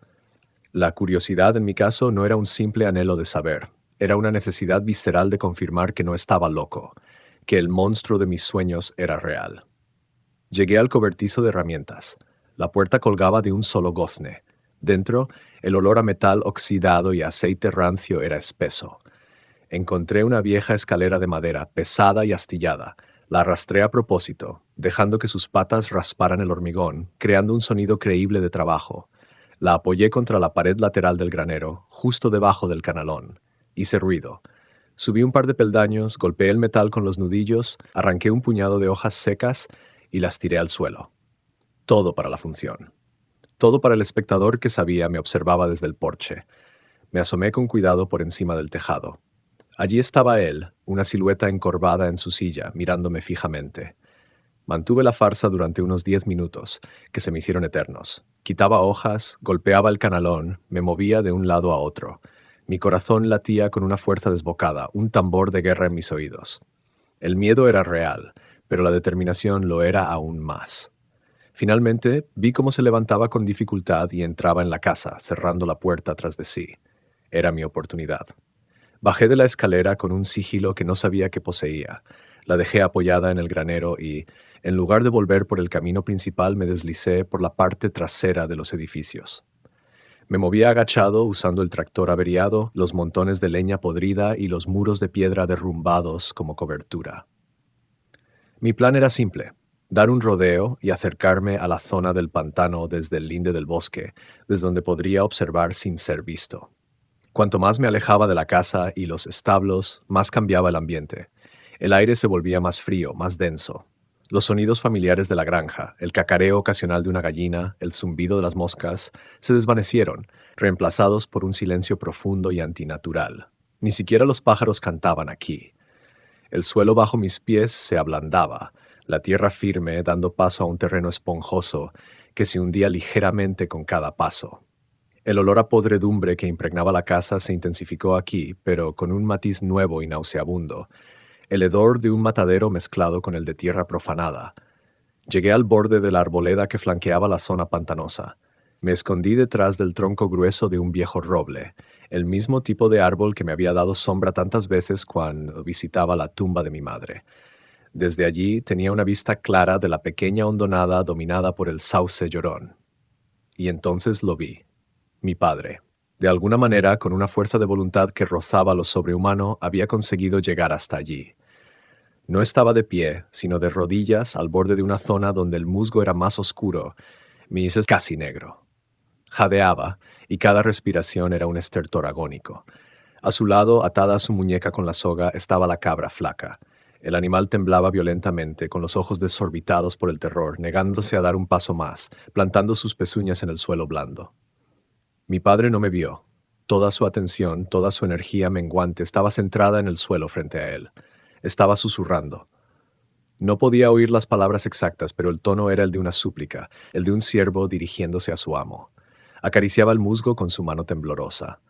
La curiosidad, en mi caso, no era un simple anhelo de saber. Era una necesidad visceral de confirmar que no estaba loco, que el monstruo de mis sueños era real. Llegué al cobertizo de herramientas. La puerta colgaba de un solo gozne. Dentro, el olor a metal oxidado y aceite rancio era espeso. Encontré una vieja escalera de madera, pesada y astillada. La arrastré a propósito, dejando que sus patas rasparan el hormigón, creando un sonido creíble de trabajo. La apoyé contra la pared lateral del granero, justo debajo del canalón. Hice ruido. Subí un par de peldaños, golpeé el metal con los nudillos, arranqué un puñado de hojas secas y las tiré al suelo. Todo para la función. Todo para el espectador que sabía me observaba desde el porche. Me asomé con cuidado por encima del tejado. Allí estaba él, una silueta encorvada en su silla, mirándome fijamente. Mantuve la farsa durante unos 10 minutos, que se me hicieron eternos. Quitaba hojas, golpeaba el canalón, me movía de un lado a otro. Mi corazón latía con una fuerza desbocada, un tambor de guerra en mis oídos. El miedo era real, pero la determinación lo era aún más. Finalmente, vi cómo se levantaba con dificultad y entraba en la casa, cerrando la puerta tras de sí. Era mi oportunidad. Bajé de la escalera con un sigilo que no sabía que poseía. La dejé apoyada en el granero y, en lugar de volver por el camino principal, me deslicé por la parte trasera de los edificios. Me movía agachado, usando el tractor averiado, los montones de leña podrida y los muros de piedra derrumbados como cobertura. Mi plan era simple: dar un rodeo y acercarme a la zona del pantano desde el linde del bosque, desde donde podría observar sin ser visto. Cuanto más me alejaba de la casa y los establos, más cambiaba el ambiente. El aire se volvía más frío, más denso. Los sonidos familiares de la granja, el cacareo ocasional de una gallina, el zumbido de las moscas, se desvanecieron, reemplazados por un silencio profundo y antinatural. Ni siquiera los pájaros cantaban aquí. El suelo bajo mis pies se ablandaba, la tierra firme dando paso a un terreno esponjoso que se hundía ligeramente con cada paso. El olor a podredumbre que impregnaba la casa se intensificó aquí, pero con un matiz nuevo y nauseabundo, el hedor de un matadero mezclado con el de tierra profanada. Llegué al borde de la arboleda que flanqueaba la zona pantanosa. Me escondí detrás del tronco grueso de un viejo roble, el mismo tipo de árbol que me había dado sombra tantas veces cuando visitaba la tumba de mi madre. Desde allí tenía una vista clara de la pequeña hondonada dominada por el sauce llorón. Y entonces lo vi. Mi padre. De alguna manera, con una fuerza de voluntad que rozaba lo sobrehumano, había conseguido llegar hasta allí. No estaba de pie, sino de rodillas al borde de una zona donde el musgo era más oscuro, mis casi negro. Jadeaba, y cada respiración era un estertor agónico. A su lado, atada a su muñeca con la soga, estaba la cabra flaca. El animal temblaba violentamente, con los ojos desorbitados por el terror, negándose a dar un paso más, plantando sus pezuñas en el suelo blando. Mi padre no me vio. Toda su atención, toda su energía menguante estaba centrada en el suelo frente a él. Estaba susurrando. No podía oír las palabras exactas, pero el tono era el de una súplica, el de un siervo dirigiéndose a su amo. Acariciaba el musgo con su mano temblorosa.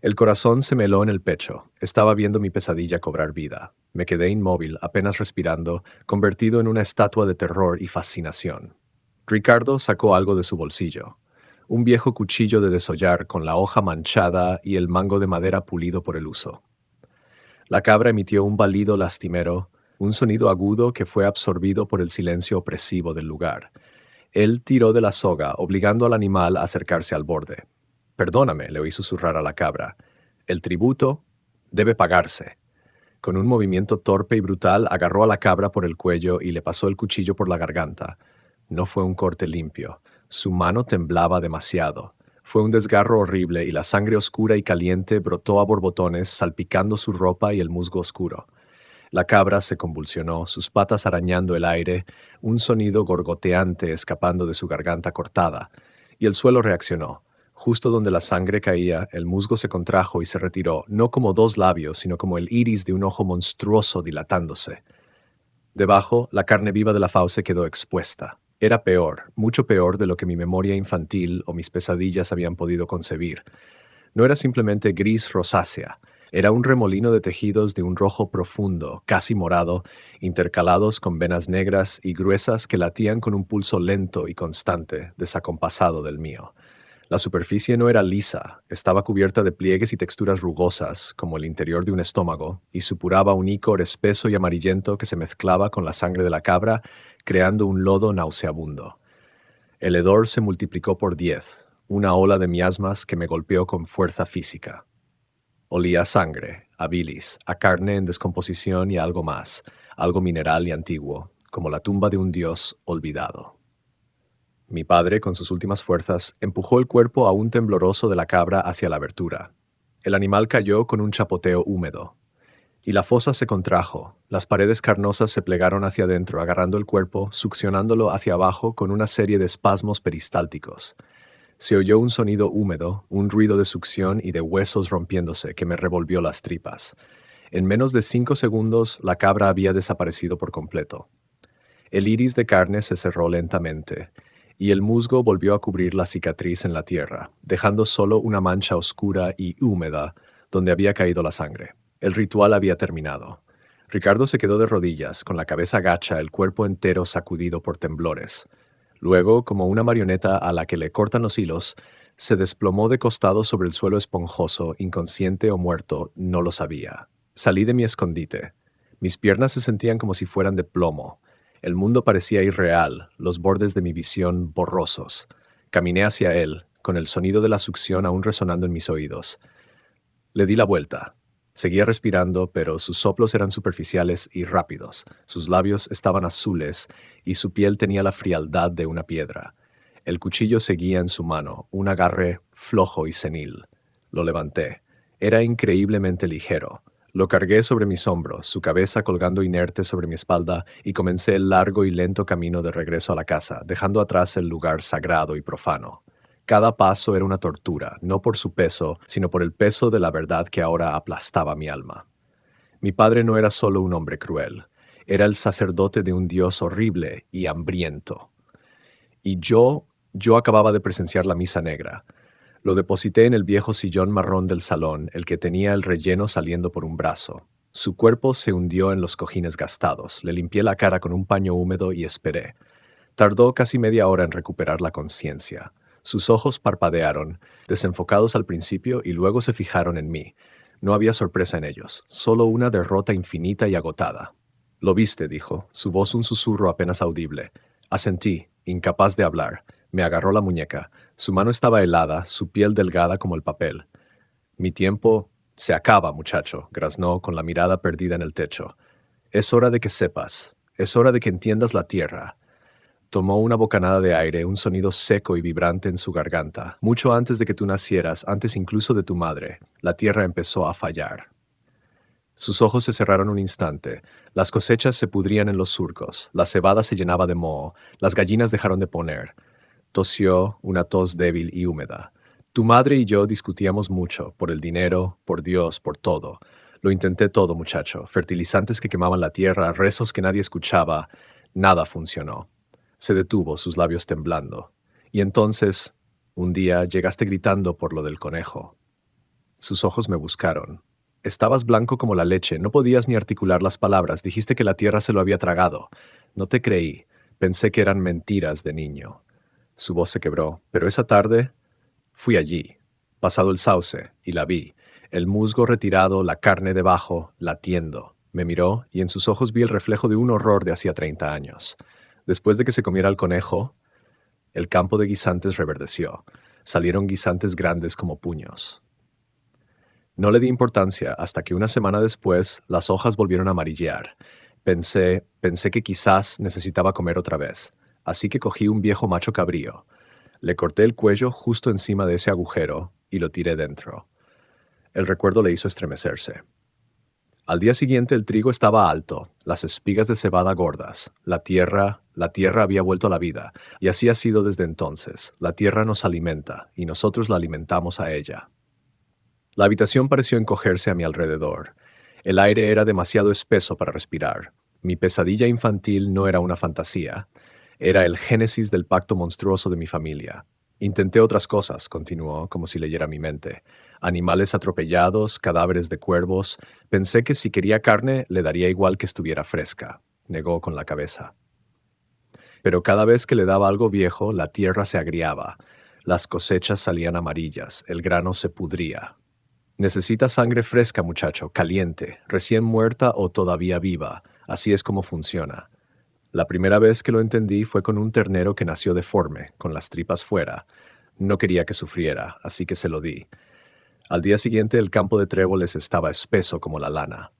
El corazón se me heló en el pecho. Estaba viendo mi pesadilla cobrar vida. Me quedé inmóvil, apenas respirando, convertido en una estatua de terror y fascinación. Ricardo sacó algo de su bolsillo. Un viejo cuchillo de desollar con la hoja manchada y el mango de madera pulido por el uso. La cabra emitió un balido lastimero, un sonido agudo que fue absorbido por el silencio opresivo del lugar. Él tiró de la soga, obligando al animal a acercarse al borde. «Perdóname», le oí susurrar a la cabra. «El tributo debe pagarse». Con un movimiento torpe y brutal agarró a la cabra por el cuello y le pasó el cuchillo por la garganta. No fue un corte limpio. Su mano temblaba demasiado. Fue un desgarro horrible y la sangre oscura y caliente brotó a borbotones, salpicando su ropa y el musgo oscuro. La cabra se convulsionó, sus patas arañando el aire, un sonido gorgoteante escapando de su garganta cortada, y el suelo reaccionó. Justo donde la sangre caía, el musgo se contrajo y se retiró, no como dos labios, sino como el iris de un ojo monstruoso dilatándose. Debajo, la carne viva de la fauce quedó expuesta. Era peor, mucho peor de lo que mi memoria infantil o mis pesadillas habían podido concebir. No era simplemente gris rosácea, era un remolino de tejidos de un rojo profundo, casi morado, intercalados con venas negras y gruesas que latían con un pulso lento y constante, desacompasado del mío. La superficie no era lisa, estaba cubierta de pliegues y texturas rugosas, como el interior de un estómago, y supuraba un ícor espeso y amarillento que se mezclaba con la sangre de la cabra, creando un lodo nauseabundo. El hedor se multiplicó por 10, una ola de miasmas que me golpeó con fuerza física. Olía a sangre, a bilis, a carne en descomposición y a algo más, algo mineral y antiguo, como la tumba de un dios olvidado. Mi padre, con sus últimas fuerzas, empujó el cuerpo aún tembloroso de la cabra hacia la abertura. El animal cayó con un chapoteo húmedo, y la fosa se contrajo. Las paredes carnosas se plegaron hacia adentro, agarrando el cuerpo, succionándolo hacia abajo con una serie de espasmos peristálticos. Se oyó un sonido húmedo, un ruido de succión y de huesos rompiéndose que me revolvió las tripas. En menos de 5 segundos, la cabra había desaparecido por completo. El iris de carne se cerró lentamente, y el musgo volvió a cubrir la cicatriz en la tierra, dejando solo una mancha oscura y húmeda donde había caído la sangre. El ritual había terminado. Ricardo se quedó de rodillas, con la cabeza gacha, el cuerpo entero sacudido por temblores. Luego, como una marioneta a la que le cortan los hilos, se desplomó de costado sobre el suelo esponjoso, inconsciente o muerto, no lo sabía. Salí de mi escondite. Mis piernas se sentían como si fueran de plomo. El mundo parecía irreal, los bordes de mi visión borrosos. Caminé hacia él, con el sonido de la succión aún resonando en mis oídos. Le di la vuelta. Seguía respirando, pero sus soplos eran superficiales y rápidos. Sus labios estaban azules y su piel tenía la frialdad de una piedra. El cuchillo seguía en su mano, un agarre flojo y senil. Lo levanté. Era increíblemente ligero. Lo cargué sobre mis hombros, su cabeza colgando inerte sobre mi espalda, y comencé el largo y lento camino de regreso a la casa, dejando atrás el lugar sagrado y profano. Cada paso era una tortura, no por su peso, sino por el peso de la verdad que ahora aplastaba mi alma. Mi padre no era solo un hombre cruel, era el sacerdote de un Dios horrible y hambriento. Y yo acababa de presenciar la misa negra. Lo deposité en el viejo sillón marrón del salón, el que tenía el relleno saliendo por un brazo. Su cuerpo se hundió en los cojines gastados. Le limpié la cara con un paño húmedo y esperé. Tardó casi media hora en recuperar la conciencia. Sus ojos parpadearon, desenfocados al principio, y luego se fijaron en mí. No había sorpresa en ellos, solo una derrota infinita y agotada. «Lo viste», dijo, su voz un susurro apenas audible. Asentí, incapaz de hablar. Me agarró la muñeca. Su mano estaba helada, su piel delgada como el papel. «Mi tiempo se acaba, muchacho», graznó con la mirada perdida en el techo. «Es hora de que sepas. Es hora de que entiendas la tierra». Tomó una bocanada de aire, un sonido seco y vibrante en su garganta. «Mucho antes de que tú nacieras, antes incluso de tu madre, la tierra empezó a fallar». Sus ojos se cerraron un instante. Las cosechas se pudrían en los surcos, la cebada se llenaba de moho, las gallinas dejaron de poner. Tosió, una tos débil y húmeda. «Tu madre y yo discutíamos mucho, por el dinero, por Dios, por todo. Lo intenté todo, muchacho. Fertilizantes que quemaban la tierra, rezos que nadie escuchaba. Nada funcionó». Se detuvo, sus labios temblando. «Y entonces, un día llegaste gritando por lo del conejo». Sus ojos me buscaron. «Estabas blanco como la leche, no podías ni articular las palabras, dijiste que la tierra se lo había tragado. No te creí, pensé que eran mentiras de niño». Su voz se quebró, pero esa tarde fui allí, pasado el sauce, y la vi, el musgo retirado, la carne debajo, latiendo. Me miró, y en sus ojos vi el reflejo de un horror de hacía 30 años. Después de que se comiera el conejo, el campo de guisantes reverdeció. Salieron guisantes grandes como puños. No le di importancia hasta que una semana después las hojas volvieron a amarillear. Pensé que quizás necesitaba comer otra vez, así que cogí un viejo macho cabrío. Le corté el cuello justo encima de ese agujero y lo tiré dentro. El recuerdo le hizo estremecerse. Al día siguiente el trigo estaba alto, las espigas de cebada gordas. La tierra había vuelto a la vida, y así ha sido desde entonces. La tierra nos alimenta, y nosotros la alimentamos a ella. La habitación pareció encogerse a mi alrededor. El aire era demasiado espeso para respirar. Mi pesadilla infantil no era una fantasía. Era el génesis del pacto monstruoso de mi familia. Intenté otras cosas, continuó, como si leyera mi mente. Animales atropellados, cadáveres de cuervos. Pensé que si quería carne, le daría igual que estuviera fresca. Negó con la cabeza. Pero cada vez que le daba algo viejo, la tierra se agriaba. Las cosechas salían amarillas, el grano se pudría. «Necesita sangre fresca, muchacho, caliente, recién muerta o todavía viva. Así es como funciona». La primera vez que lo entendí fue con un ternero que nació deforme, con las tripas fuera. No quería que sufriera, así que se lo di. Al día siguiente el campo de tréboles estaba espeso como la lana.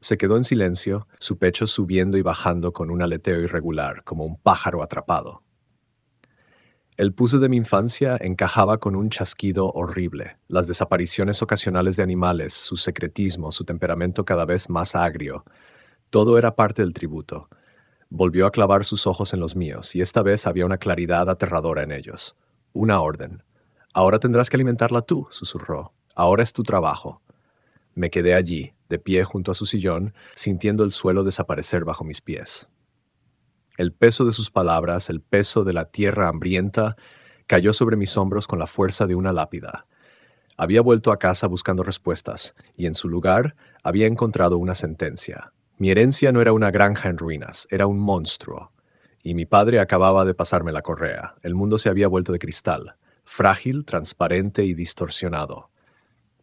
Se quedó en silencio, su pecho subiendo y bajando con un aleteo irregular, como un pájaro atrapado. El puzzle de mi infancia encajaba con un chasquido horrible. Las desapariciones ocasionales de animales, su secretismo, su temperamento cada vez más agrio. Todo era parte del tributo. Volvió a clavar sus ojos en los míos, y esta vez había una claridad aterradora en ellos. Una orden. «Ahora tendrás que alimentarla tú», susurró. «Ahora es tu trabajo». Me quedé allí, de pie junto a su sillón, sintiendo el suelo desaparecer bajo mis pies. El peso de sus palabras, el peso de la tierra hambrienta, cayó sobre mis hombros con la fuerza de una lápida. Había vuelto a casa buscando respuestas, y en su lugar había encontrado una sentencia. Mi herencia no era una granja en ruinas, era un monstruo. Y mi padre acababa de pasarme la correa. El mundo se había vuelto de cristal, frágil, transparente y distorsionado.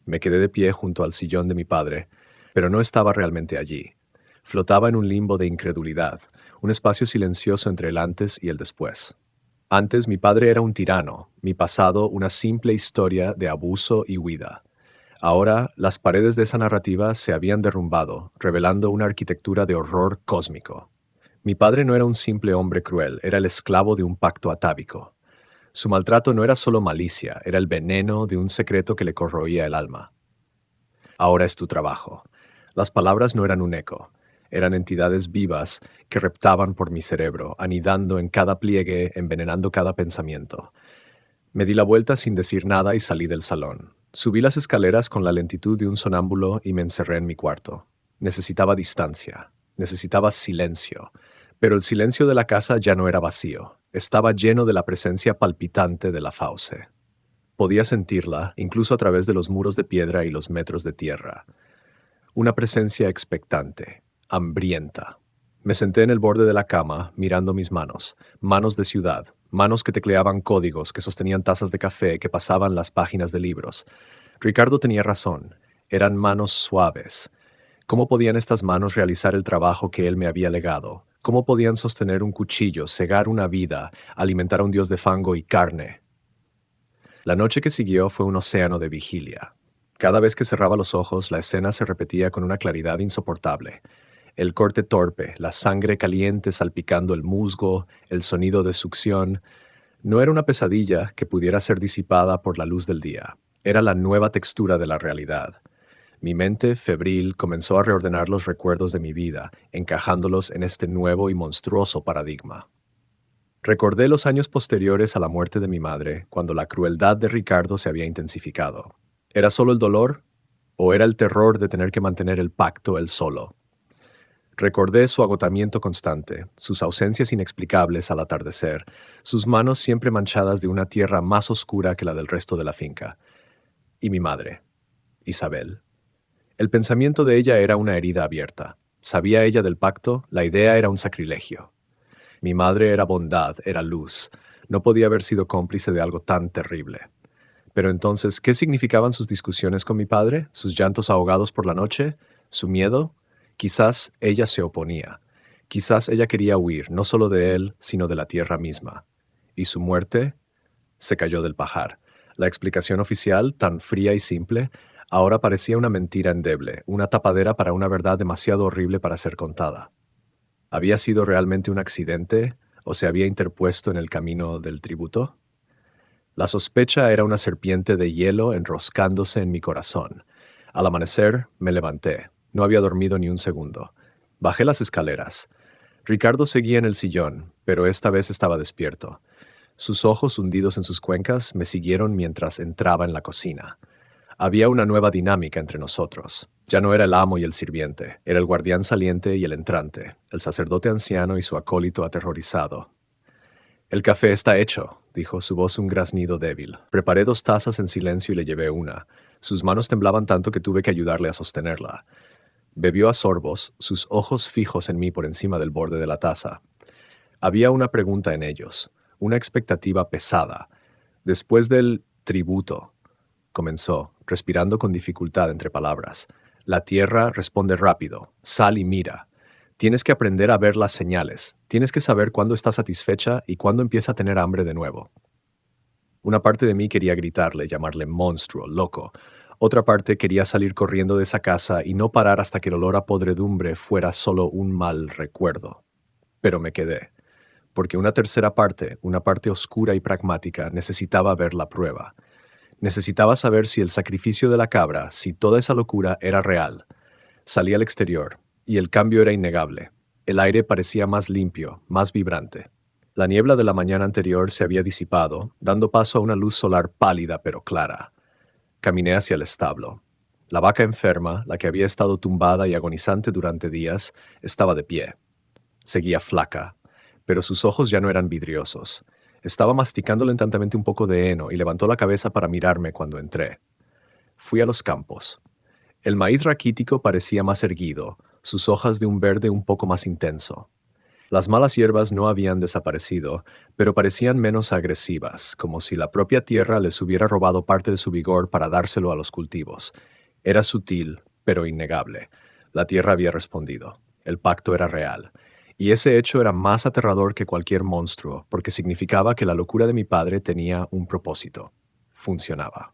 Me quedé de pie junto al sillón de mi padre, pero no estaba realmente allí. Flotaba en un limbo de incredulidad, un espacio silencioso entre el antes y el después. Antes mi padre era un tirano, mi pasado una simple historia de abuso y huida. Ahora, las paredes de esa narrativa se habían derrumbado, revelando una arquitectura de horror cósmico. Mi padre no era un simple hombre cruel, era el esclavo de un pacto atávico. Su maltrato no era solo malicia, era el veneno de un secreto que le corroía el alma. Ahora es tu trabajo. Las palabras no eran un eco, eran entidades vivas que reptaban por mi cerebro, anidando en cada pliegue, envenenando cada pensamiento. Me di la vuelta sin decir nada y salí del salón. Subí las escaleras con la lentitud de un sonámbulo y me encerré en mi cuarto. Necesitaba distancia, necesitaba silencio, pero el silencio de la casa ya no era vacío, estaba lleno de la presencia palpitante de la fauce. Podía sentirla, incluso a través de los muros de piedra y los metros de tierra. Una presencia expectante, hambrienta. Me senté en el borde de la cama, mirando mis manos, manos de ciudad, manos que tecleaban códigos, que sostenían tazas de café, que pasaban las páginas de libros. Ricardo tenía razón, eran manos suaves. ¿Cómo podían estas manos realizar el trabajo que él me había legado? ¿Cómo podían sostener un cuchillo, cegar una vida, alimentar a un dios de fango y carne? La noche que siguió fue un océano de vigilia. Cada vez que cerraba los ojos, la escena se repetía con una claridad insoportable. El corte torpe, la sangre caliente salpicando el musgo, el sonido de succión. No era una pesadilla que pudiera ser disipada por la luz del día. Era la nueva textura de la realidad. Mi mente, febril, comenzó a reordenar los recuerdos de mi vida, encajándolos en este nuevo y monstruoso paradigma. Recordé los años posteriores a la muerte de mi madre, cuando la crueldad de Ricardo se había intensificado. ¿Era solo el dolor o era el terror de tener que mantener el pacto él solo? Recordé su agotamiento constante, sus ausencias inexplicables al atardecer, sus manos siempre manchadas de una tierra más oscura que la del resto de la finca. Y mi madre, Isabel. El pensamiento de ella era una herida abierta. ¿Sabía ella del pacto? La idea era un sacrilegio. Mi madre era bondad, era luz. No podía haber sido cómplice de algo tan terrible. Pero entonces, ¿qué significaban sus discusiones con mi padre? ¿Sus llantos ahogados por la noche? ¿Su miedo? Quizás ella se oponía. Quizás ella quería huir, no solo de él, sino de la tierra misma. ¿Y su muerte? Se cayó del pajar. La explicación oficial, tan fría y simple, ahora parecía una mentira endeble, una tapadera para una verdad demasiado horrible para ser contada. ¿Había sido realmente un accidente o se había interpuesto en el camino del tributo? La sospecha era una serpiente de hielo enroscándose en mi corazón. Al amanecer, me levanté. No había dormido ni un segundo. Bajé las escaleras. Ricardo seguía en el sillón, pero esta vez estaba despierto. Sus ojos hundidos en sus cuencas me siguieron mientras entraba en la cocina. Había una nueva dinámica entre nosotros. Ya no era el amo y el sirviente, era el guardián saliente y el entrante, el sacerdote anciano y su acólito aterrorizado. «El café está hecho», dijo, su voz un graznido débil. Preparé 2 tazas en silencio y le llevé una. Sus manos temblaban tanto que tuve que ayudarle a sostenerla. Bebió a sorbos, sus ojos fijos en mí por encima del borde de la taza. Había una pregunta en ellos, una expectativa pesada. Después del tributo, comenzó, respirando con dificultad entre palabras. La tierra responde rápido. Sal y mira. Tienes que aprender a ver las señales. Tienes que saber cuándo está satisfecha y cuándo empieza a tener hambre de nuevo. Una parte de mí quería gritarle, llamarle monstruo, loco. Otra parte quería salir corriendo de esa casa y no parar hasta que el olor a podredumbre fuera solo un mal recuerdo. Pero me quedé, porque una tercera parte, una parte oscura y pragmática, necesitaba ver la prueba. Necesitaba saber si el sacrificio de la cabra, si toda esa locura era real. Salí al exterior, y el cambio era innegable. El aire parecía más limpio, más vibrante. La niebla de la mañana anterior se había disipado, dando paso a una luz solar pálida pero clara. Caminé hacia el establo. La vaca enferma, la que había estado tumbada y agonizante durante días, estaba de pie. Seguía flaca, pero sus ojos ya no eran vidriosos. Estaba masticando lentamente un poco de heno y levantó la cabeza para mirarme cuando entré. Fui a los campos. El maíz raquítico parecía más erguido, sus hojas de un verde un poco más intenso. Las malas hierbas no habían desaparecido, pero parecían menos agresivas, como si la propia tierra les hubiera robado parte de su vigor para dárselo a los cultivos. Era sutil, pero innegable. La tierra había respondido. El pacto era real. Y ese hecho era más aterrador que cualquier monstruo, porque significaba que la locura de mi padre tenía un propósito. Funcionaba.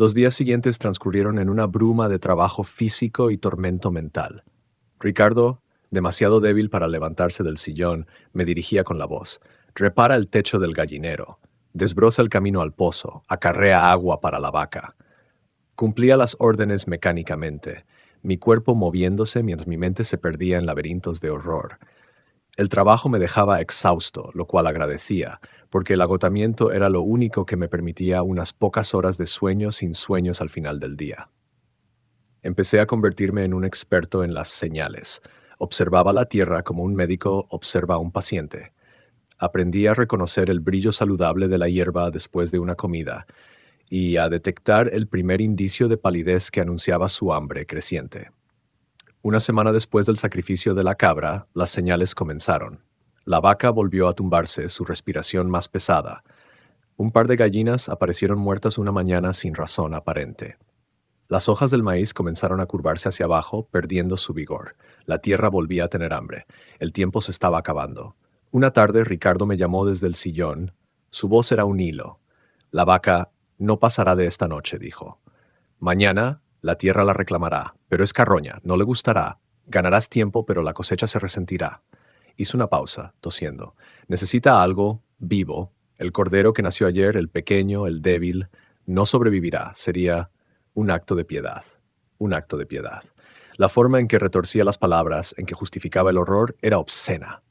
Los días siguientes transcurrieron en una bruma de trabajo físico y tormento mental. Ricardo, demasiado débil para levantarse del sillón, me dirigía con la voz. Repara el techo del gallinero. Desbroza el camino al pozo. Acarrea agua para la vaca. Cumplía las órdenes mecánicamente, mi cuerpo moviéndose mientras mi mente se perdía en laberintos de horror. El trabajo me dejaba exhausto, lo cual agradecía, porque el agotamiento era lo único que me permitía unas pocas horas de sueño sin sueños al final del día. Empecé a convertirme en un experto en las señales. Observaba la Tierra como un médico observa a un paciente. Aprendí a reconocer el brillo saludable de la hierba después de una comida y a detectar el primer indicio de palidez que anunciaba su hambre creciente. Una semana después del sacrificio de la cabra, las señales comenzaron. La vaca volvió a tumbarse, su respiración más pesada. Un par de gallinas aparecieron muertas una mañana sin razón aparente. Las hojas del maíz comenzaron a curvarse hacia abajo, perdiendo su vigor. La tierra volvía a tener hambre. El tiempo se estaba acabando. Una tarde Ricardo me llamó desde el sillón. Su voz era un hilo. La vaca no pasará de esta noche, dijo. Mañana la tierra la reclamará, pero es carroña, no le gustará. Ganarás tiempo, pero la cosecha se resentirá. Hizo una pausa, tosiendo. Necesita algo vivo. El cordero que nació ayer, el pequeño, el débil, no sobrevivirá. Sería un acto de piedad. Un acto de piedad. La forma en que retorcía las palabras, en que justificaba el horror, era obscena.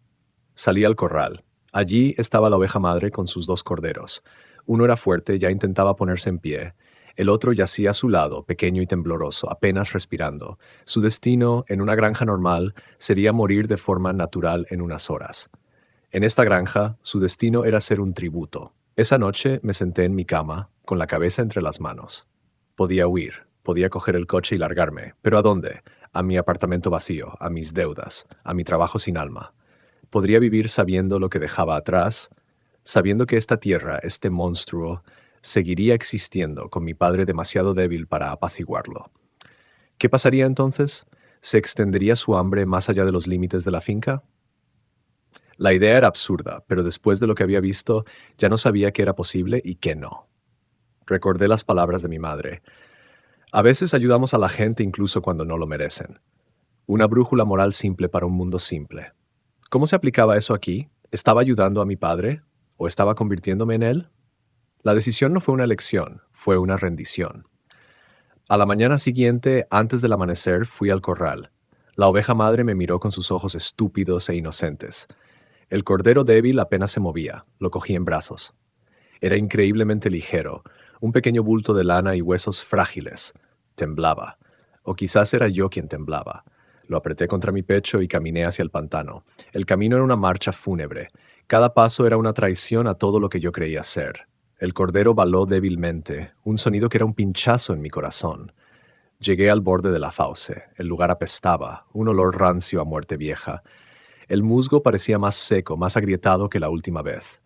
Salí al corral. Allí estaba la oveja madre con sus dos corderos. Uno era fuerte, ya intentaba ponerse en pie. El otro yacía a su lado, pequeño y tembloroso, apenas respirando. Su destino, en una granja normal, sería morir de forma natural en unas horas. En esta granja, su destino era ser un tributo. Esa noche me senté en mi cama, con la cabeza entre las manos. Podía huir, podía coger el coche y largarme. ¿Pero a dónde? A mi apartamento vacío, a mis deudas, a mi trabajo sin alma. Podría vivir sabiendo lo que dejaba atrás, sabiendo que esta tierra, este monstruo, seguiría existiendo con mi padre demasiado débil para apaciguarlo. ¿Qué pasaría entonces? ¿Se extendería su hambre más allá de los límites de la finca? La idea era absurda, pero después de lo que había visto, ya no sabía qué era posible y qué no. Recordé las palabras de mi madre. A veces ayudamos a la gente incluso cuando no lo merecen. Una brújula moral simple para un mundo simple. ¿Cómo se aplicaba eso aquí? ¿Estaba ayudando a mi padre? ¿O estaba convirtiéndome en él? La decisión no fue una elección, fue una rendición. A la mañana siguiente, antes del amanecer, fui al corral. La oveja madre me miró con sus ojos estúpidos e inocentes. El cordero débil apenas se movía, lo cogí en brazos. Era increíblemente ligero, un pequeño bulto de lana y huesos frágiles. Temblaba. O quizás era yo quien temblaba. Lo apreté contra mi pecho y caminé hacia el pantano. El camino era una marcha fúnebre. Cada paso era una traición a todo lo que yo creía ser. El cordero baló débilmente, un sonido que era un pinchazo en mi corazón. Llegué al borde de la fauce. El lugar apestaba, un olor rancio a muerte vieja. El musgo parecía más seco, más agrietado que la última vez.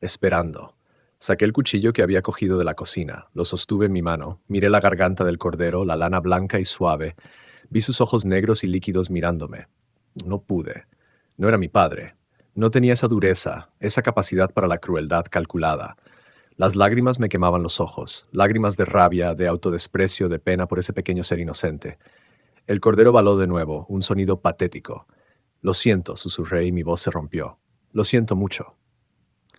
Esperando. Saqué el cuchillo que había cogido de la cocina, lo sostuve en mi mano, miré la garganta del cordero, la lana blanca y suave. Vi sus ojos negros y líquidos mirándome. No pude. No era mi padre. No tenía esa dureza, esa capacidad para la crueldad calculada. Las lágrimas me quemaban los ojos, lágrimas de rabia, de autodesprecio, de pena por ese pequeño ser inocente. El cordero baló de nuevo, un sonido patético. Lo siento, susurré y mi voz se rompió. Lo siento mucho.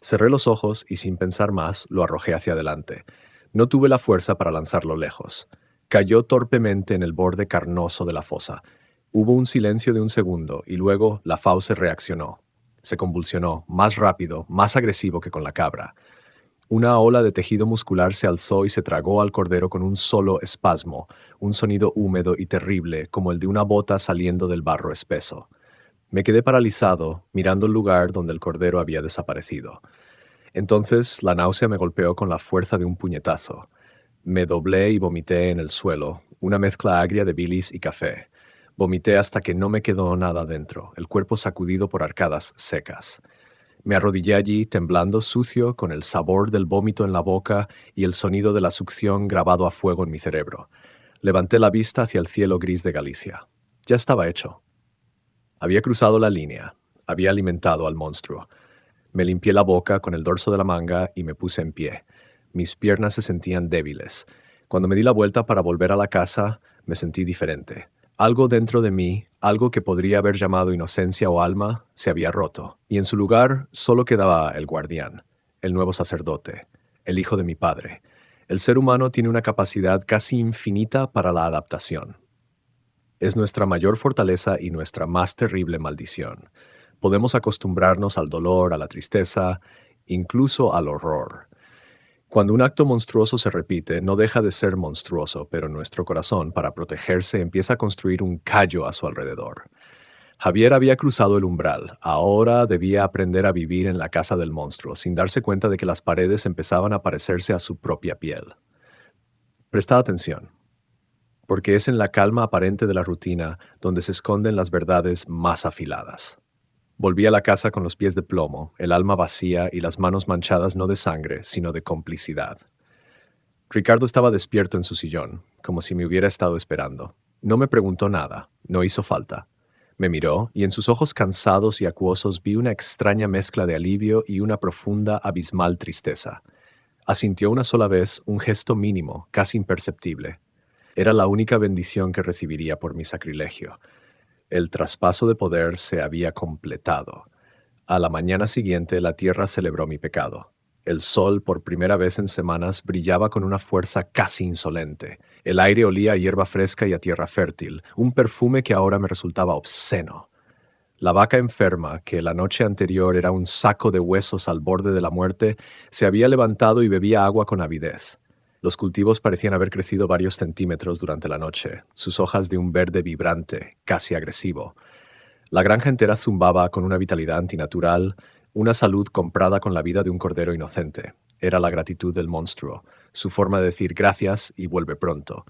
Cerré los ojos y sin pensar más lo arrojé hacia adelante. No tuve la fuerza para lanzarlo lejos. Cayó torpemente en el borde carnoso de la fosa. Hubo un silencio de un segundo y luego la fauce reaccionó. Se convulsionó, más rápido, más agresivo que con la cabra. Una ola de tejido muscular se alzó y se tragó al cordero con un solo espasmo, un sonido húmedo y terrible como el de una bota saliendo del barro espeso. Me quedé paralizado, mirando el lugar donde el cordero había desaparecido. Entonces la náusea me golpeó con la fuerza de un puñetazo. Me doblé y vomité en el suelo, una mezcla agria de bilis y café. Vomité hasta que no me quedó nada dentro, el cuerpo sacudido por arcadas secas. Me arrodillé allí, temblando, sucio, con el sabor del vómito en la boca y el sonido de la succión grabado a fuego en mi cerebro. Levanté la vista hacia el cielo gris de Galicia. Ya estaba hecho. Había cruzado la línea. Había alimentado al monstruo. Me limpié la boca con el dorso de la manga y me puse en pie. Mis piernas se sentían débiles. Cuando me di la vuelta para volver a la casa, me sentí diferente. Algo dentro de mí, algo que podría haber llamado inocencia o alma, se había roto, y en su lugar solo quedaba el guardián, el nuevo sacerdote, el hijo de mi padre. El ser humano tiene una capacidad casi infinita para la adaptación. Es nuestra mayor fortaleza y nuestra más terrible maldición. Podemos acostumbrarnos al dolor, a la tristeza, incluso al horror. Cuando un acto monstruoso se repite, no deja de ser monstruoso, pero nuestro corazón, para protegerse, empieza a construir un callo a su alrededor. Javier había cruzado el umbral. Ahora debía aprender a vivir en la casa del monstruo, sin darse cuenta de que las paredes empezaban a parecerse a su propia piel. Prestad atención, porque es en la calma aparente de la rutina donde se esconden las verdades más afiladas. Volví a la casa con los pies de plomo, el alma vacía y las manos manchadas no de sangre, sino de complicidad. Ricardo estaba despierto en su sillón, como si me hubiera estado esperando. No me preguntó nada, no hizo falta. Me miró, y en sus ojos cansados y acuosos vi una extraña mezcla de alivio y una profunda, abismal tristeza. Asintió una sola vez, un gesto mínimo, casi imperceptible. Era la única bendición que recibiría por mi sacrilegio. El traspaso de poder se había completado. A la mañana siguiente la tierra celebró mi pecado. El sol, por primera vez en semanas, brillaba con una fuerza casi insolente. El aire olía a hierba fresca y a tierra fértil, un perfume que ahora me resultaba obsceno. La vaca enferma, que la noche anterior era un saco de huesos al borde de la muerte, se había levantado y bebía agua con avidez. Los cultivos parecían haber crecido varios centímetros durante la noche, sus hojas de un verde vibrante, casi agresivo. La granja entera zumbaba con una vitalidad antinatural, una salud comprada con la vida de un cordero inocente. Era la gratitud del monstruo, su forma de decir gracias y vuelve pronto.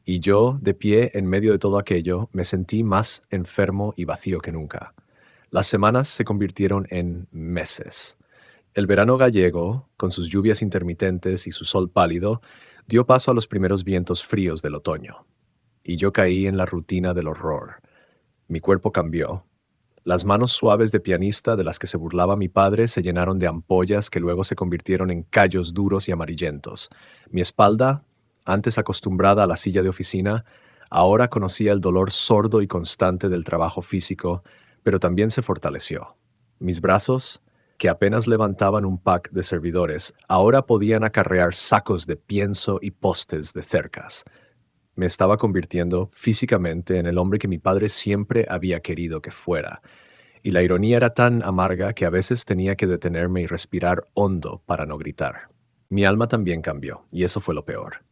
Y yo, de pie en medio de todo aquello, me sentí más enfermo y vacío que nunca. Las semanas se convirtieron en meses. El verano gallego, con sus lluvias intermitentes y su sol pálido, dio paso a los primeros vientos fríos del otoño. Y yo caí en la rutina del horror. Mi cuerpo cambió. Las manos suaves de pianista de las que se burlaba mi padre se llenaron de ampollas que luego se convirtieron en callos duros y amarillentos. Mi espalda, antes acostumbrada a la silla de oficina, ahora conocía el dolor sordo y constante del trabajo físico, pero también se fortaleció. Mis brazos, que apenas levantaban un pack de servidores, ahora podían acarrear sacos de pienso y postes de cercas. Me estaba convirtiendo físicamente en el hombre que mi padre siempre había querido que fuera, y la ironía era tan amarga que a veces tenía que detenerme y respirar hondo para no gritar. Mi alma también cambió, y eso fue lo peor.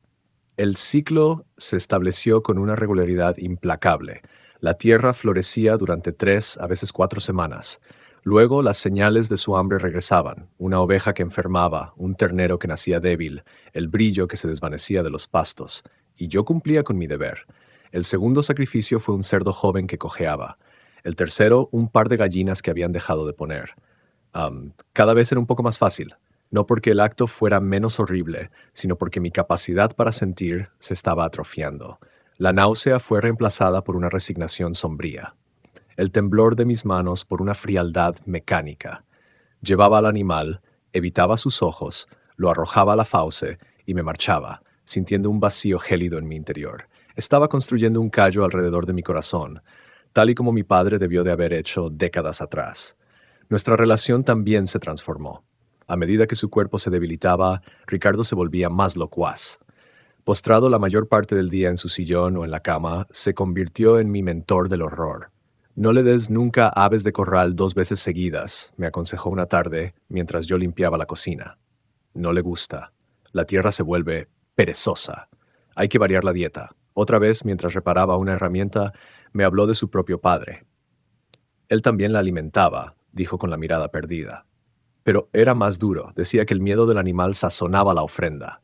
El ciclo se estableció con una regularidad implacable. La tierra florecía durante 3, a veces 4 semanas. Luego las señales de su hambre regresaban, una oveja que enfermaba, un ternero que nacía débil, el brillo que se desvanecía de los pastos, y yo cumplía con mi deber. El segundo sacrificio fue un cerdo joven que cojeaba. El tercero, un par de gallinas que habían dejado de poner. Cada vez era un poco más fácil, no porque el acto fuera menos horrible, sino porque mi capacidad para sentir se estaba atrofiando. La náusea fue reemplazada por una resignación sombría. El temblor de mis manos por una frialdad mecánica. Llevaba al animal, evitaba sus ojos, lo arrojaba a la fauce y me marchaba, sintiendo un vacío gélido en mi interior. Estaba construyendo un callo alrededor de mi corazón, tal y como mi padre debió de haber hecho décadas atrás. Nuestra relación también se transformó. A medida que su cuerpo se debilitaba, Ricardo se volvía más locuaz. Postrado la mayor parte del día en su sillón o en la cama, se convirtió en mi mentor del horror. No le des nunca aves de corral 2 veces seguidas, me aconsejó una tarde mientras yo limpiaba la cocina. No le gusta. La tierra se vuelve perezosa. Hay que variar la dieta. Otra vez, mientras reparaba una herramienta, me habló de su propio padre. Él también la alimentaba, dijo con la mirada perdida. Pero era más duro, decía que el miedo del animal sazonaba la ofrenda.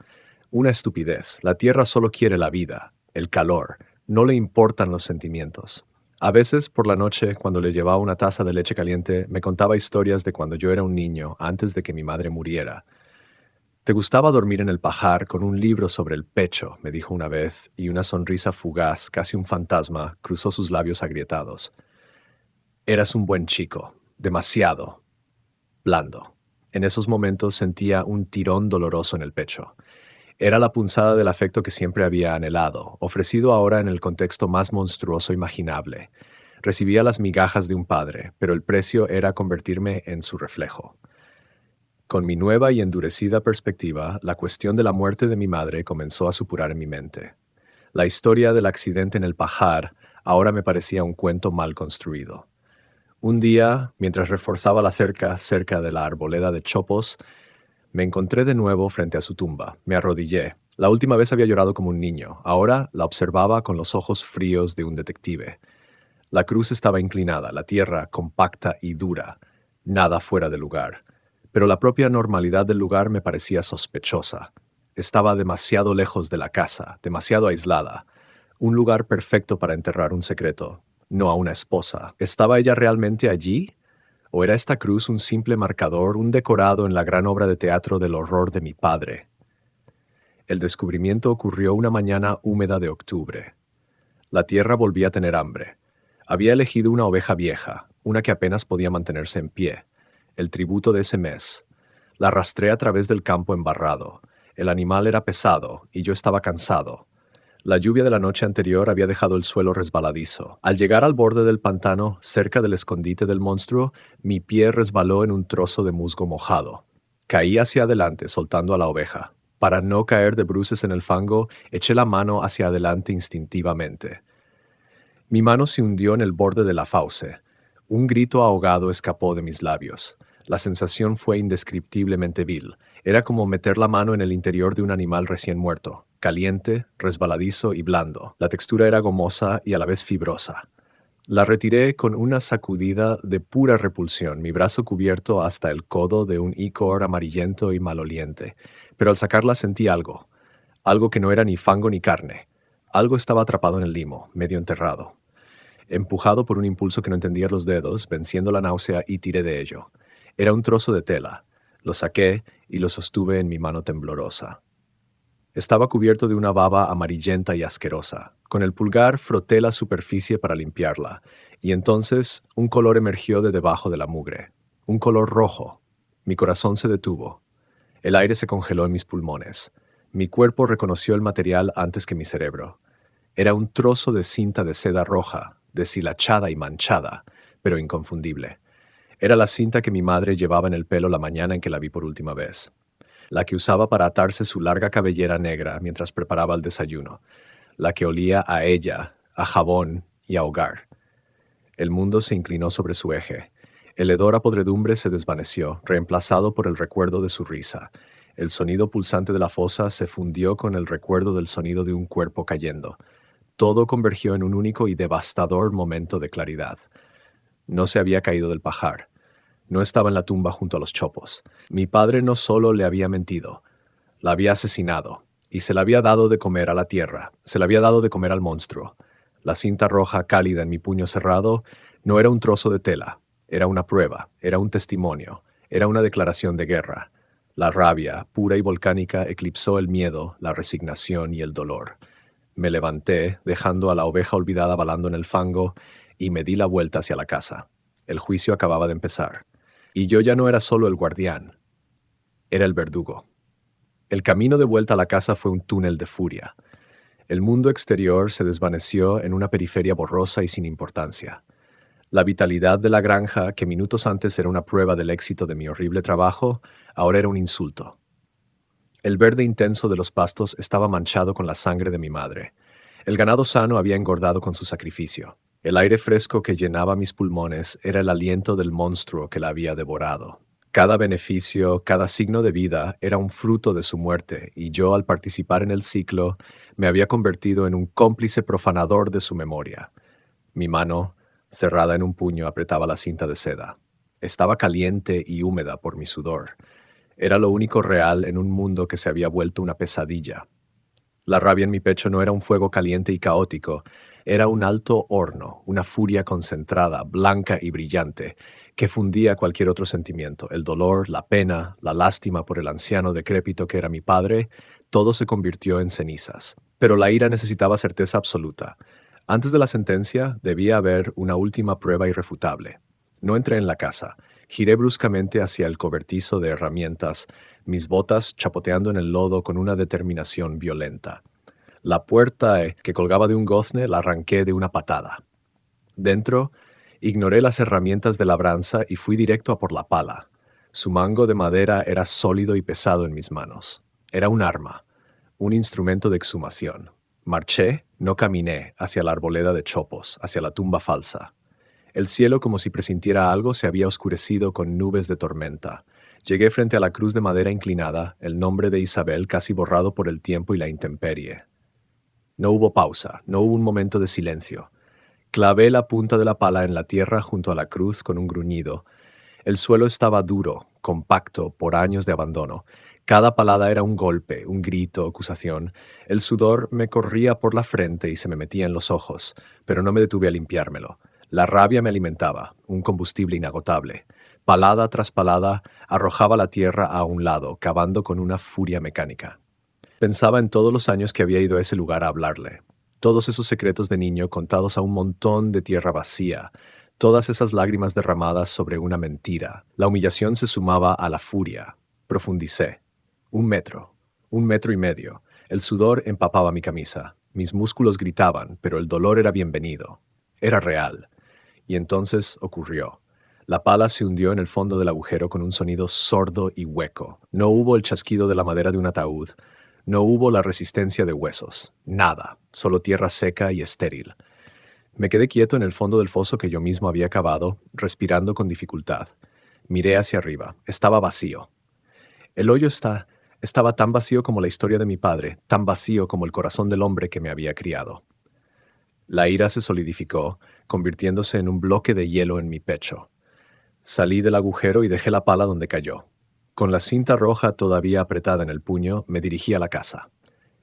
Una estupidez, la tierra solo quiere la vida, el calor, no le importan los sentimientos. A veces, por la noche, cuando le llevaba una taza de leche caliente, me contaba historias de cuando yo era un niño, antes de que mi madre muriera. «Te gustaba dormir en el pajar con un libro sobre el pecho», me dijo una vez, y una sonrisa fugaz, casi un fantasma, cruzó sus labios agrietados. «Eras un buen chico, demasiado blando». En esos momentos sentía un tirón doloroso en el pecho. Era la punzada del afecto que siempre había anhelado, ofrecido ahora en el contexto más monstruoso imaginable. Recibía las migajas de un padre, pero el precio era convertirme en su reflejo. Con mi nueva y endurecida perspectiva, la cuestión de la muerte de mi madre comenzó a supurar en mi mente. La historia del accidente en el pajar ahora me parecía un cuento mal construido. Un día, mientras reforzaba la cerca cerca de la arboleda de chopos, me encontré de nuevo frente a su tumba. Me arrodillé. La última vez había llorado como un niño. Ahora la observaba con los ojos fríos de un detective. La cruz estaba inclinada, la tierra compacta y dura, nada fuera de lugar. Pero la propia normalidad del lugar me parecía sospechosa. Estaba demasiado lejos de la casa, demasiado aislada. Un lugar perfecto para enterrar un secreto, no a una esposa. ¿Estaba ella realmente allí? ¿O era esta cruz un simple marcador, un decorado en la gran obra de teatro del horror de mi padre? El descubrimiento ocurrió una mañana húmeda de octubre. La tierra volvía a tener hambre. Había elegido una oveja vieja, una que apenas podía mantenerse en pie, el tributo de ese mes. La arrastré a través del campo embarrado. El animal era pesado y yo estaba cansado. La lluvia de la noche anterior había dejado el suelo resbaladizo. Al llegar al borde del pantano, cerca del escondite del monstruo, mi pie resbaló en un trozo de musgo mojado. Caí hacia adelante, soltando a la oveja. Para no caer de bruces en el fango, eché la mano hacia adelante instintivamente. Mi mano se hundió en el borde de la fauce. Un grito ahogado escapó de mis labios. La sensación fue indescriptiblemente vil. Era como meter la mano en el interior de un animal recién muerto, caliente, resbaladizo y blando. La textura era gomosa y a la vez fibrosa. La retiré con una sacudida de pura repulsión, mi brazo cubierto hasta el codo de un icor amarillento y maloliente. Pero al sacarla sentí algo, algo que no era ni fango ni carne. Algo estaba atrapado en el limo, medio enterrado. Empujado por un impulso que no entendía los dedos, venciendo la náusea y tiré de ello. Era un trozo de tela. Lo saqué y lo sostuve en mi mano temblorosa. Estaba cubierto de una baba amarillenta y asquerosa. Con el pulgar froté la superficie para limpiarla, y entonces un color emergió de debajo de la mugre. Un color rojo. Mi corazón se detuvo. El aire se congeló en mis pulmones. Mi cuerpo reconoció el material antes que mi cerebro. Era un trozo de cinta de seda roja, deshilachada y manchada, pero inconfundible. Era la cinta que mi madre llevaba en el pelo la mañana en que la vi por última vez. La que usaba para atarse su larga cabellera negra mientras preparaba el desayuno. La que olía a ella, a jabón y a hogar. El mundo se inclinó sobre su eje. El hedor a podredumbre se desvaneció, reemplazado por el recuerdo de su risa. El sonido pulsante de la fosa se fundió con el recuerdo del sonido de un cuerpo cayendo. Todo convergió en un único y devastador momento de claridad. No se había caído del pajar. No estaba en la tumba junto a los chopos. Mi padre no solo le había mentido, la había asesinado, y se la había dado de comer a la tierra, se la había dado de comer al monstruo. La cinta roja cálida en mi puño cerrado no era un trozo de tela, era una prueba, era un testimonio, era una declaración de guerra. La rabia, pura y volcánica, eclipsó el miedo, la resignación y el dolor. Me levanté, dejando a la oveja olvidada balando en el fango, y me di la vuelta hacia la casa. El juicio acababa de empezar. Y yo ya no era solo el guardián, era el verdugo. El camino de vuelta a la casa fue un túnel de furia. El mundo exterior se desvaneció en una periferia borrosa y sin importancia. La vitalidad de la granja, que minutos antes era una prueba del éxito de mi horrible trabajo, ahora era un insulto. El verde intenso de los pastos estaba manchado con la sangre de mi madre. El ganado sano había engordado con su sacrificio. El aire fresco que llenaba mis pulmones era el aliento del monstruo que la había devorado. Cada beneficio, cada signo de vida era un fruto de su muerte, y yo, al participar en el ciclo, me había convertido en un cómplice profanador de su memoria. Mi mano, cerrada en un puño, apretaba la cinta de seda. Estaba caliente y húmeda por mi sudor. Era lo único real en un mundo que se había vuelto una pesadilla. La rabia en mi pecho no era un fuego caliente y caótico, era un alto horno, una furia concentrada, blanca y brillante, que fundía cualquier otro sentimiento. El dolor, la pena, la lástima por el anciano decrépito que era mi padre, todo se convirtió en cenizas. Pero la ira necesitaba certeza absoluta. Antes de la sentencia debía haber una última prueba irrefutable. No entré en la casa. Giré bruscamente hacia el cobertizo de herramientas, mis botas chapoteando en el lodo con una determinación violenta. La puerta que colgaba de un gozne la arranqué de una patada. Dentro, ignoré las herramientas de labranza y fui directo a por la pala. Su mango de madera era sólido y pesado en mis manos. Era un arma, un instrumento de exhumación. Marché, no caminé, hacia la arboleda de chopos, hacia la tumba falsa. El cielo, como si presintiera algo, se había oscurecido con nubes de tormenta. Llegué frente a la cruz de madera inclinada, el nombre de Isabel casi borrado por el tiempo y la intemperie. No hubo pausa, no hubo un momento de silencio. Clavé la punta de la pala en la tierra junto a la cruz con un gruñido. El suelo estaba duro, compacto, por años de abandono. Cada palada era un golpe, un grito, acusación. El sudor me corría por la frente y se me metía en los ojos, pero no me detuve a limpiármelo. La rabia me alimentaba, un combustible inagotable. Palada tras palada, arrojaba la tierra a un lado, cavando con una furia mecánica. Pensaba en todos los años que había ido a ese lugar a hablarle. Todos esos secretos de niño contados a un montón de tierra vacía. Todas esas lágrimas derramadas sobre una mentira. La humillación se sumaba a la furia. Profundicé. 1 metro. 1 metro y medio. El sudor empapaba mi camisa. Mis músculos gritaban, pero el dolor era bienvenido. Era real. Y entonces ocurrió. La pala se hundió en el fondo del agujero con un sonido sordo y hueco. No hubo el chasquido de la madera de un ataúd. No hubo la resistencia de huesos. Nada. Solo tierra seca y estéril. Me quedé quieto en el fondo del foso que yo mismo había cavado, respirando con dificultad. Miré hacia arriba. Estaba vacío. El hoyo estaba tan vacío como la historia de mi padre, tan vacío como el corazón del hombre que me había criado. La ira se solidificó, convirtiéndose en un bloque de hielo en mi pecho. Salí del agujero y dejé la pala donde cayó. Con la cinta roja todavía apretada en el puño, me dirigí a la casa.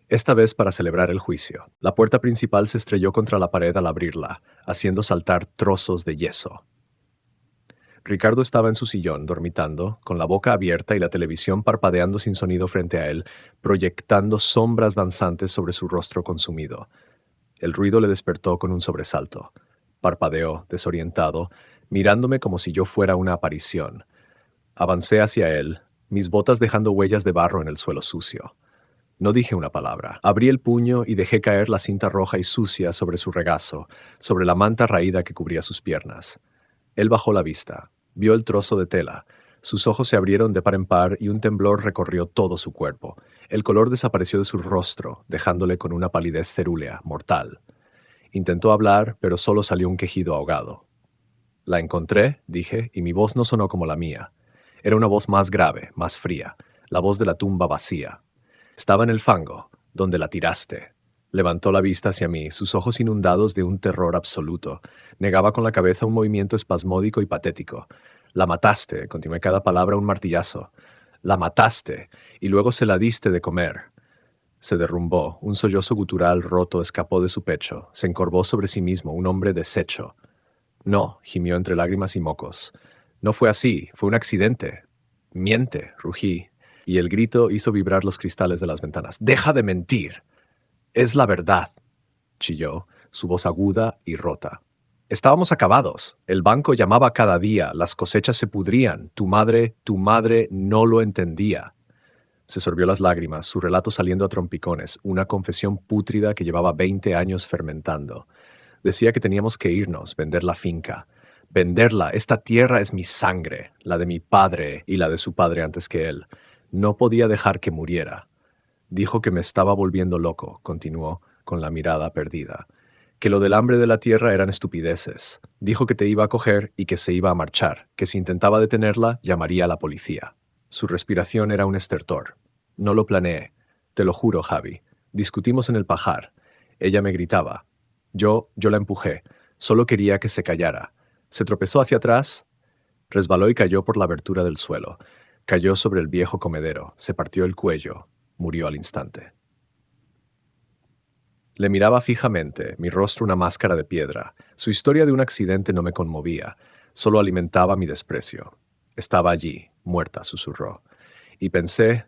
Esta vez para celebrar el juicio. La puerta principal se estrelló contra la pared al abrirla, haciendo saltar trozos de yeso. Ricardo estaba en su sillón, dormitando, con la boca abierta y la televisión parpadeando sin sonido frente a él, proyectando sombras danzantes sobre su rostro consumido. El ruido le despertó con un sobresalto. Parpadeó, desorientado, mirándome como si yo fuera una aparición. Avancé hacia él, mis botas dejando huellas de barro en el suelo sucio. No dije una palabra. Abrí el puño y dejé caer la cinta roja y sucia sobre su regazo, sobre la manta raída que cubría sus piernas. Él bajó la vista, vio el trozo de tela. Sus ojos se abrieron de par en par y un temblor recorrió todo su cuerpo. El color desapareció de su rostro, dejándole con una palidez cerúlea, mortal. Intentó hablar, pero solo salió un quejido ahogado. La encontré, dije, y mi voz no sonó como la mía. Era una voz más grave, más fría, la voz de la tumba vacía. Estaba en el fango, donde la tiraste. Levantó la vista hacia mí, sus ojos inundados de un terror absoluto. Negaba con la cabeza un movimiento espasmódico y patético. La mataste, continué cada palabra un martillazo. La mataste, y luego se la diste de comer. Se derrumbó, un sollozo gutural roto escapó de su pecho, se encorvó sobre sí mismo, un hombre deshecho. No, gimió entre lágrimas y mocos. No fue así, fue un accidente. Miente, rugí, y el grito hizo vibrar los cristales de las ventanas. ¡Deja de mentir! Es la verdad, chilló, su voz aguda y rota. Estábamos acabados. El banco llamaba cada día, las cosechas se pudrían. Tu madre no lo entendía. Se sorbió las lágrimas, su relato saliendo a trompicones, una confesión pútrida que llevaba 20 años fermentando. Decía que teníamos que irnos, vender la finca. Venderla, esta tierra es mi sangre, la de mi padre y la de su padre antes que él. No podía dejar que muriera. Dijo que me estaba volviendo loco, continuó, con la mirada perdida. Que lo del hambre de la tierra eran estupideces. Dijo que te iba a coger y que se iba a marchar, que si intentaba detenerla, llamaría a la policía. Su respiración era un estertor. No lo planeé. Te lo juro, Javi. Discutimos en el pajar. Ella me gritaba. Yo la empujé. Solo quería que se callara. Se tropezó hacia atrás, resbaló y cayó por la abertura del suelo. Cayó sobre el viejo comedero, se partió el cuello, murió al instante. Le miraba fijamente, mi rostro una máscara de piedra. Su historia de un accidente no me conmovía, solo alimentaba mi desprecio. Estaba allí, muerta, susurró. Y pensé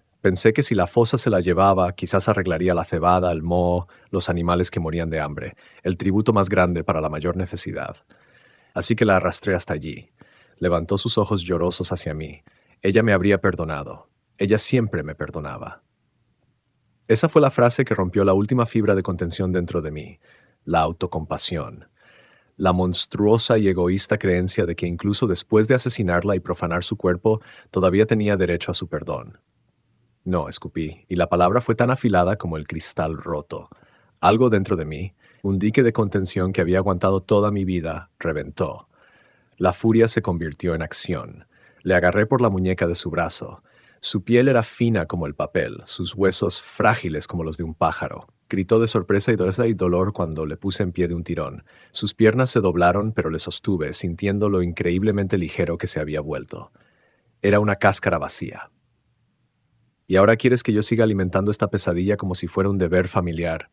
que si la fosa se la llevaba, quizás arreglaría la cebada, el moho, los animales que morían de hambre, el tributo más grande para la mayor necesidad. Así que la arrastré hasta allí. Levantó sus ojos llorosos hacia mí. Ella me habría perdonado. Ella siempre me perdonaba. Esa fue la frase que rompió la última fibra de contención dentro de mí, la autocompasión, la monstruosa y egoísta creencia de que incluso después de asesinarla y profanar su cuerpo, todavía tenía derecho a su perdón. No, escupí, y la palabra fue tan afilada como el cristal roto. Algo dentro de mí, un dique de contención que había aguantado toda mi vida, reventó. La furia se convirtió en acción. Le agarré por la muñeca de su brazo. Su piel era fina como el papel, sus huesos frágiles como los de un pájaro. Gritó de sorpresa y dolor cuando le puse en pie de un tirón. Sus piernas se doblaron, pero le sostuve, sintiendo lo increíblemente ligero que se había vuelto. Era una cáscara vacía. ¿Y ahora quieres que yo siga alimentando esta pesadilla como si fuera un deber familiar?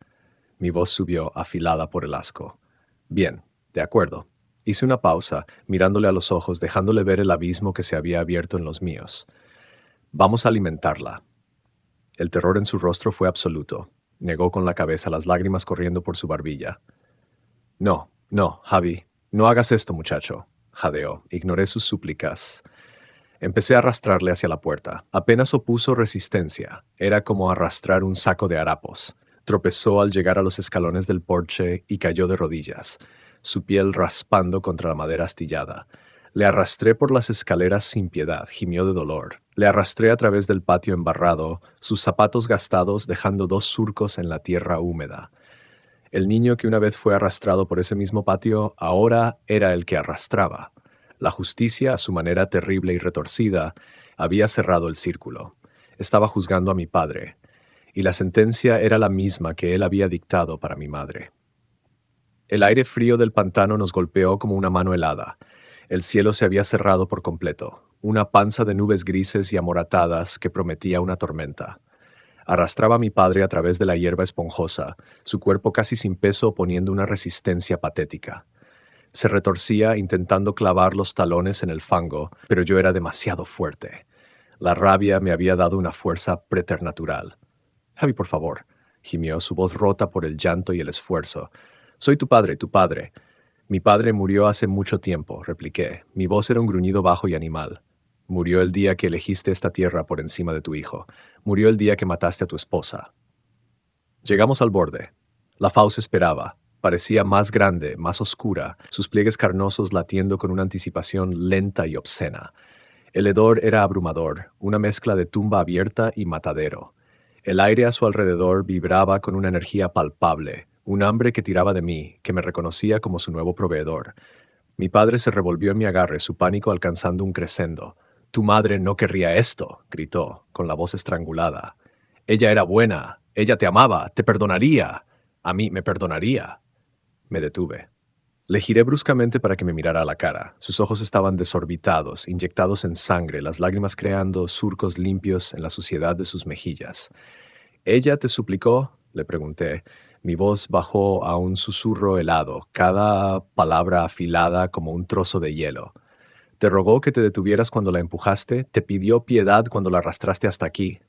Mi voz subió, afilada por el asco. Bien, de acuerdo. Hice una pausa, mirándole a los ojos, dejándole ver el abismo que se había abierto en los míos. Vamos a alimentarla. El terror en su rostro fue absoluto. Negó con la cabeza, las lágrimas corriendo por su barbilla. No, no, Javi, no hagas esto, muchacho, jadeó. Ignoré sus súplicas. Empecé a arrastrarle hacia la puerta. Apenas opuso resistencia. Era como arrastrar un saco de harapos. Tropezó al llegar a los escalones del porche y cayó de rodillas, su piel raspando contra la madera astillada. Le arrastré por las escaleras sin piedad, gimió de dolor. Le arrastré a través del patio embarrado, sus zapatos gastados dejando 2 surcos en la tierra húmeda. El niño que una vez fue arrastrado por ese mismo patio, ahora era el que arrastraba. La justicia, a su manera terrible y retorcida, había cerrado el círculo. Estaba juzgando a mi padre, y la sentencia era la misma que él había dictado para mi madre. El aire frío del pantano nos golpeó como una mano helada. El cielo se había cerrado por completo, una panza de nubes grises y amoratadas que prometía una tormenta. Arrastraba a mi padre a través de la hierba esponjosa, su cuerpo casi sin peso oponiendo una resistencia patética. Se retorcía intentando clavar los talones en el fango, pero yo era demasiado fuerte. La rabia me había dado una fuerza preternatural. Javi, por favor, gimió, su voz rota por el llanto y el esfuerzo. Soy tu padre, tu padre. Mi padre murió hace mucho tiempo, repliqué. Mi voz era un gruñido bajo y animal. Murió el día que elegiste esta tierra por encima de tu hijo. Murió el día que mataste a tu esposa. Llegamos al borde. La fauce esperaba. Parecía más grande, más oscura, sus pliegues carnosos latiendo con una anticipación lenta y obscena. El hedor era abrumador, una mezcla de tumba abierta y matadero. El aire a su alrededor vibraba con una energía palpable, un hambre que tiraba de mí, que me reconocía como su nuevo proveedor. Mi padre se revolvió en mi agarre, su pánico alcanzando un crescendo. «Tu madre no querría esto», gritó, con la voz estrangulada. «Ella era buena, ella te amaba, te perdonaría. A mí me perdonaría». Me detuve. Le giré bruscamente para que me mirara a la cara. Sus ojos estaban desorbitados, inyectados en sangre, las lágrimas creando surcos limpios en la suciedad de sus mejillas. «¿Ella te suplicó?», le pregunté. Mi voz bajó a un susurro helado, cada palabra afilada como un trozo de hielo. «¿Te rogó que te detuvieras cuando la empujaste? ¿Te pidió piedad cuando la arrastraste hasta aquí?»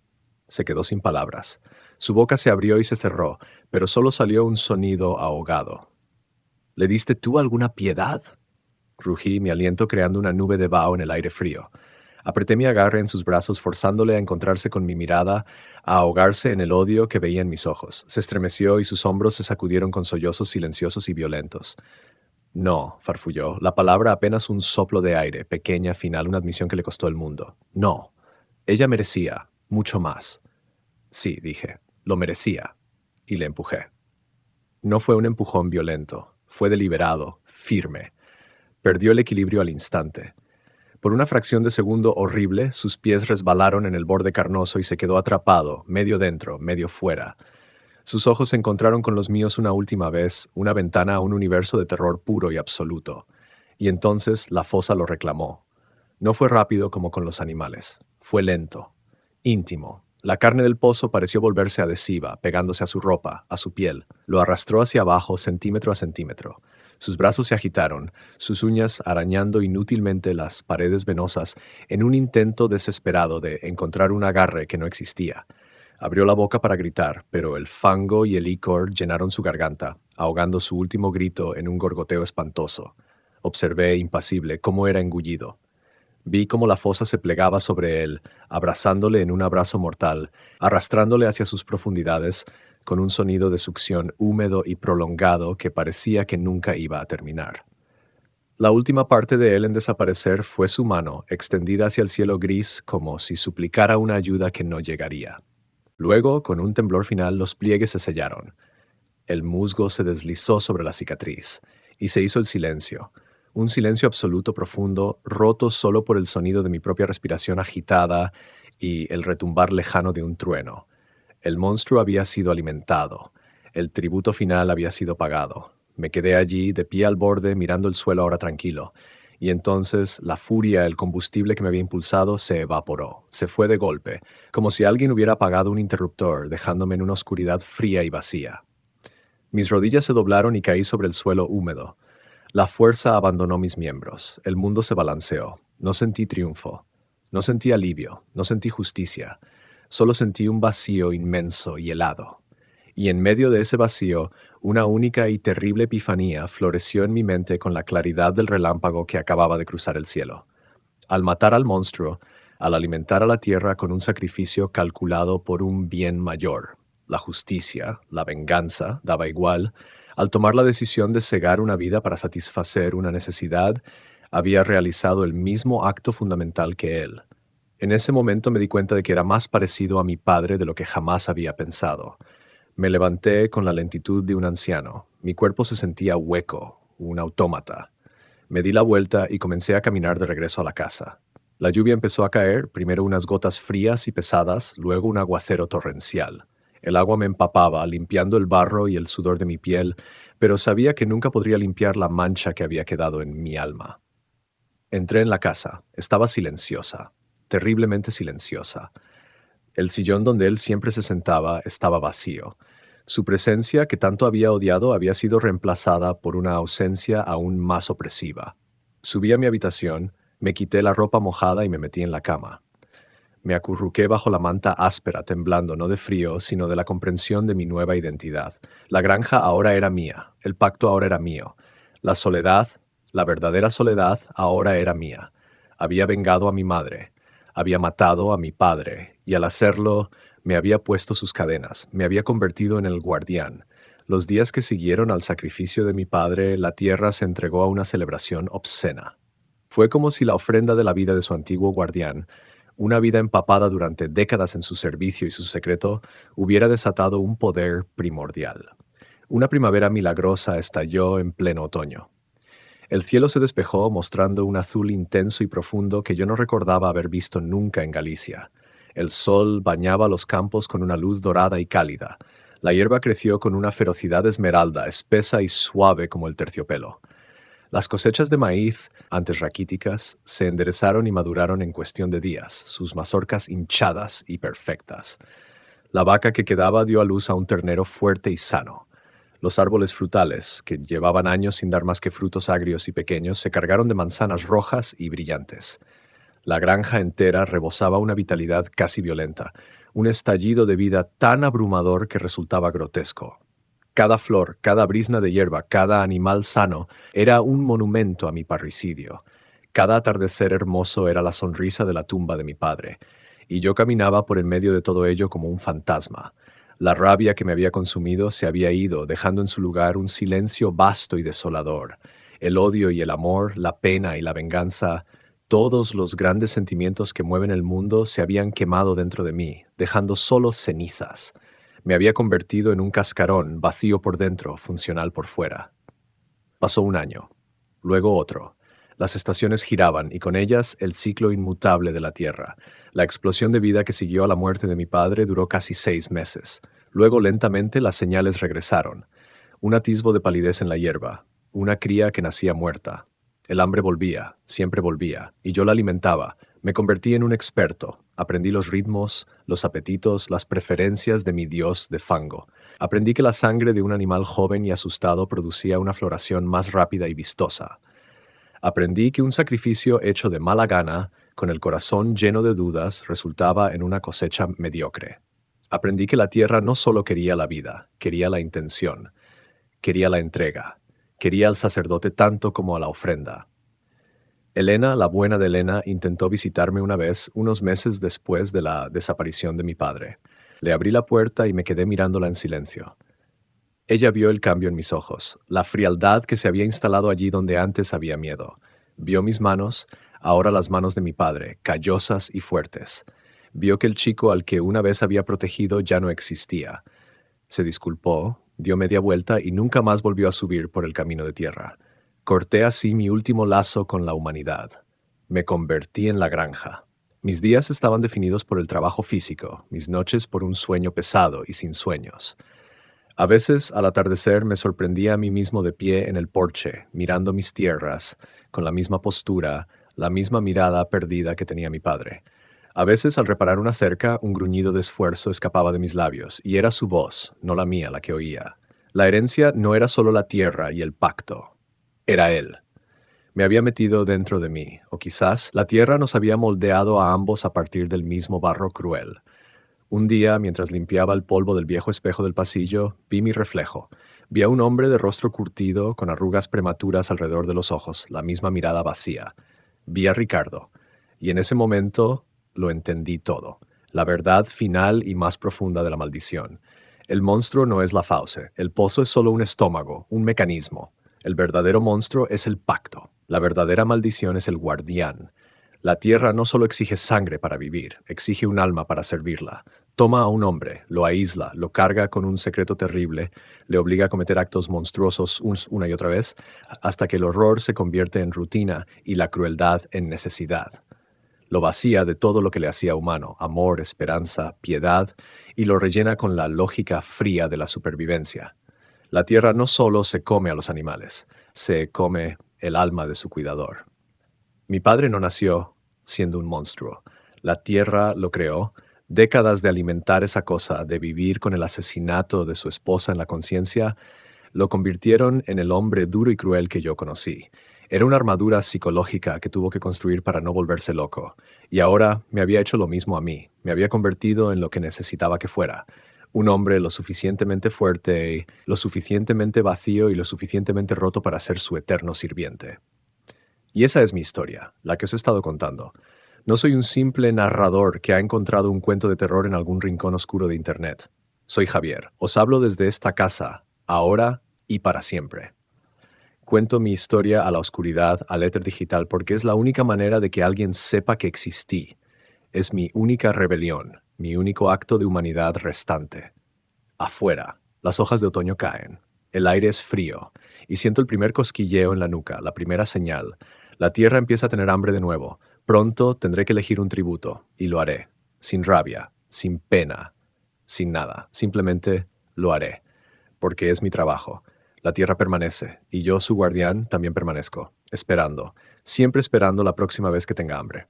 Se quedó sin palabras. Su boca se abrió y se cerró, pero solo salió un sonido ahogado. «¿Le diste tú alguna piedad?», rugí, mi aliento creando una nube de vaho en el aire frío. Apreté mi agarre en sus brazos, forzándole a encontrarse con mi mirada, a ahogarse en el odio que veía en mis ojos. Se estremeció y sus hombros se sacudieron con sollozos silenciosos y violentos. «No», farfulló, la palabra apenas un soplo de aire, pequeña, final, una admisión que le costó el mundo. «No. Ella merecía mucho más». «Sí», dije, «lo merecía». Y le empujé. No fue un empujón violento, fue deliberado, firme. Perdió el equilibrio al instante. Por una fracción de segundo horrible, sus pies resbalaron en el borde carnoso y se quedó atrapado, medio dentro, medio fuera. Sus ojos se encontraron con los míos una última vez, una ventana a un universo de terror puro y absoluto. Y entonces la fosa lo reclamó. No fue rápido como con los animales. Fue lento, íntimo. La carne del pozo pareció volverse adhesiva, pegándose a su ropa, a su piel. Lo arrastró hacia abajo, centímetro a centímetro. Sus brazos se agitaron, sus uñas arañando inútilmente las paredes venosas en un intento desesperado de encontrar un agarre que no existía. Abrió la boca para gritar, pero el fango y el licor llenaron su garganta, ahogando su último grito en un gorgoteo espantoso. Observé, impasible, cómo era engullido. Vi cómo la fosa se plegaba sobre él, abrazándole en un abrazo mortal, arrastrándole hacia sus profundidades, con un sonido de succión húmedo y prolongado que parecía que nunca iba a terminar. La última parte de él en desaparecer fue su mano, extendida hacia el cielo gris como si suplicara una ayuda que no llegaría. Luego, con un temblor final, los pliegues se sellaron. El musgo se deslizó sobre la cicatriz, y se hizo el silencio, un silencio absoluto profundo, roto solo por el sonido de mi propia respiración agitada y el retumbar lejano de un trueno. El monstruo había sido alimentado, el tributo final había sido pagado. Me quedé allí, de pie al borde, mirando el suelo ahora tranquilo, y entonces la furia, el combustible que me había impulsado, se evaporó, se fue de golpe, como si alguien hubiera apagado un interruptor, dejándome en una oscuridad fría y vacía. Mis rodillas se doblaron y caí sobre el suelo húmedo. La fuerza abandonó mis miembros. El mundo se balanceó. No sentí triunfo. No sentí alivio. No sentí justicia. Solo sentí un vacío inmenso y helado. Y en medio de ese vacío, una única y terrible epifanía floreció en mi mente con la claridad del relámpago que acababa de cruzar el cielo. Al matar al monstruo, al alimentar a la tierra con un sacrificio calculado por un bien mayor, la justicia, la venganza, daba igual, al tomar la decisión de cegar una vida para satisfacer una necesidad, había realizado el mismo acto fundamental que él. En ese momento me di cuenta de que era más parecido a mi padre de lo que jamás había pensado. Me levanté con la lentitud de un anciano. Mi cuerpo se sentía hueco, un autómata. Me di la vuelta y comencé a caminar de regreso a la casa. La lluvia empezó a caer, primero unas gotas frías y pesadas, luego un aguacero torrencial. El agua me empapaba, limpiando el barro y el sudor de mi piel, pero sabía que nunca podría limpiar la mancha que había quedado en mi alma. Entré en la casa. Estaba silenciosa, terriblemente silenciosa. El sillón donde él siempre se sentaba estaba vacío. Su presencia, que tanto había odiado, había sido reemplazada por una ausencia aún más opresiva. Subí a mi habitación, me quité la ropa mojada y me metí en la cama. Me acurruqué bajo la manta áspera, temblando no de frío, sino de la comprensión de mi nueva identidad. La granja ahora era mía, el pacto ahora era mío. La soledad, la verdadera soledad, ahora era mía. Había vengado a mi madre, había matado a mi padre, y al hacerlo me había puesto sus cadenas, me había convertido en el guardián. Los días que siguieron al sacrificio de mi padre, la tierra se entregó a una celebración obscena. Fue como si la ofrenda de la vida de su antiguo guardián, una vida empapada durante décadas en su servicio y su secreto, hubiera desatado un poder primordial. Una primavera milagrosa estalló en pleno otoño. El cielo se despejó mostrando un azul intenso y profundo que yo no recordaba haber visto nunca en Galicia. El sol bañaba los campos con una luz dorada y cálida. La hierba creció con una ferocidad esmeralda, espesa y suave como el terciopelo. Las cosechas de maíz, antes raquíticas, se enderezaron y maduraron en cuestión de días, sus mazorcas hinchadas y perfectas. La vaca que quedaba dio a luz a un ternero fuerte y sano. Los árboles frutales, que llevaban años sin dar más que frutos agrios y pequeños, se cargaron de manzanas rojas y brillantes. La granja entera rebosaba una vitalidad casi violenta, un estallido de vida tan abrumador que resultaba grotesco. Cada flor, cada brizna de hierba, cada animal sano era un monumento a mi parricidio. Cada atardecer hermoso era la sonrisa de la tumba de mi padre, y yo caminaba por en medio de todo ello como un fantasma. La rabia que me había consumido se había ido, dejando en su lugar un silencio vasto y desolador. El odio y el amor, la pena y la venganza, todos los grandes sentimientos que mueven el mundo se habían quemado dentro de mí, dejando solo cenizas. Me había convertido en un cascarón, vacío por dentro, funcional por fuera. Pasó un año, luego otro. Las estaciones giraban y con ellas el ciclo inmutable de la Tierra. La explosión de vida que siguió a la muerte de mi padre duró casi 6 meses. Luego lentamente las señales regresaron. Un atisbo de palidez en la hierba, una cría que nacía muerta. El hambre volvía, siempre volvía, y yo la alimentaba. Me convertí en un experto. Aprendí los ritmos, los apetitos, las preferencias de mi dios de fango. Aprendí que la sangre de un animal joven y asustado producía una floración más rápida y vistosa. Aprendí que un sacrificio hecho de mala gana, con el corazón lleno de dudas, resultaba en una cosecha mediocre. Aprendí que la tierra no solo quería la vida, quería la intención, quería la entrega, quería al sacerdote tanto como a la ofrenda. Elena, la buena de Elena, intentó visitarme una vez, unos meses después de la desaparición de mi padre. Le abrí la puerta y me quedé mirándola en silencio. Ella vio el cambio en mis ojos, la frialdad que se había instalado allí donde antes había miedo. Vio mis manos, ahora las manos de mi padre, callosas y fuertes. Vio que el chico al que una vez había protegido ya no existía. Se disculpó, dio media vuelta y nunca más volvió a subir por el camino de tierra. Corté así mi último lazo con la humanidad. Me convertí en la granja. Mis días estaban definidos por el trabajo físico, mis noches por un sueño pesado y sin sueños. A veces, al atardecer, me sorprendía a mí mismo de pie en el porche, mirando mis tierras, con la misma postura, la misma mirada perdida que tenía mi padre. A veces, al reparar una cerca, un gruñido de esfuerzo escapaba de mis labios, y era su voz, no la mía, la que oía. La herencia no era solo la tierra y el pacto, era él. Me había metido dentro de mí, o quizás la tierra nos había moldeado a ambos a partir del mismo barro cruel. Un día, mientras limpiaba el polvo del viejo espejo del pasillo, vi mi reflejo. Vi a un hombre de rostro curtido, con arrugas prematuras alrededor de los ojos, la misma mirada vacía. Vi a Ricardo, y en ese momento lo entendí todo, la verdad final y más profunda de la maldición. El monstruo no es la fauce, el pozo es solo un estómago, un mecanismo. El verdadero monstruo es el pacto, la verdadera maldición es el guardián. La tierra no solo exige sangre para vivir, exige un alma para servirla. Toma a un hombre, lo aísla, lo carga con un secreto terrible, le obliga a cometer actos monstruosos una y otra vez, hasta que el horror se convierte en rutina y la crueldad en necesidad. Lo vacía de todo lo que le hacía humano, amor, esperanza, piedad, y lo rellena con la lógica fría de la supervivencia. La tierra no solo se come a los animales, se come el alma de su cuidador. Mi padre no nació siendo un monstruo. La tierra lo creó. Décadas de alimentar esa cosa, de vivir con el asesinato de su esposa en la conciencia, lo convirtieron en el hombre duro y cruel que yo conocí. Era una armadura psicológica que tuvo que construir para no volverse loco. Y ahora me había hecho lo mismo a mí. Me había convertido en lo que necesitaba que fuera. Un hombre lo suficientemente fuerte, lo suficientemente vacío y lo suficientemente roto para ser su eterno sirviente. Y esa es mi historia, la que os he estado contando. No soy un simple narrador que ha encontrado un cuento de terror en algún rincón oscuro de Internet. Soy Javier. Os hablo desde esta casa, ahora y para siempre. Cuento mi historia a la oscuridad, al éter digital, porque es la única manera de que alguien sepa que existí. Es mi única rebelión, mi único acto de humanidad restante. Afuera, las hojas de otoño caen. El aire es frío, y siento el primer cosquilleo en la nuca, la primera señal. La tierra empieza a tener hambre de nuevo. Pronto tendré que elegir un tributo, y lo haré. Sin rabia, sin pena, sin nada. Simplemente lo haré, porque es mi trabajo. La tierra permanece, y yo, su guardián, también permanezco, esperando, siempre esperando la próxima vez que tenga hambre.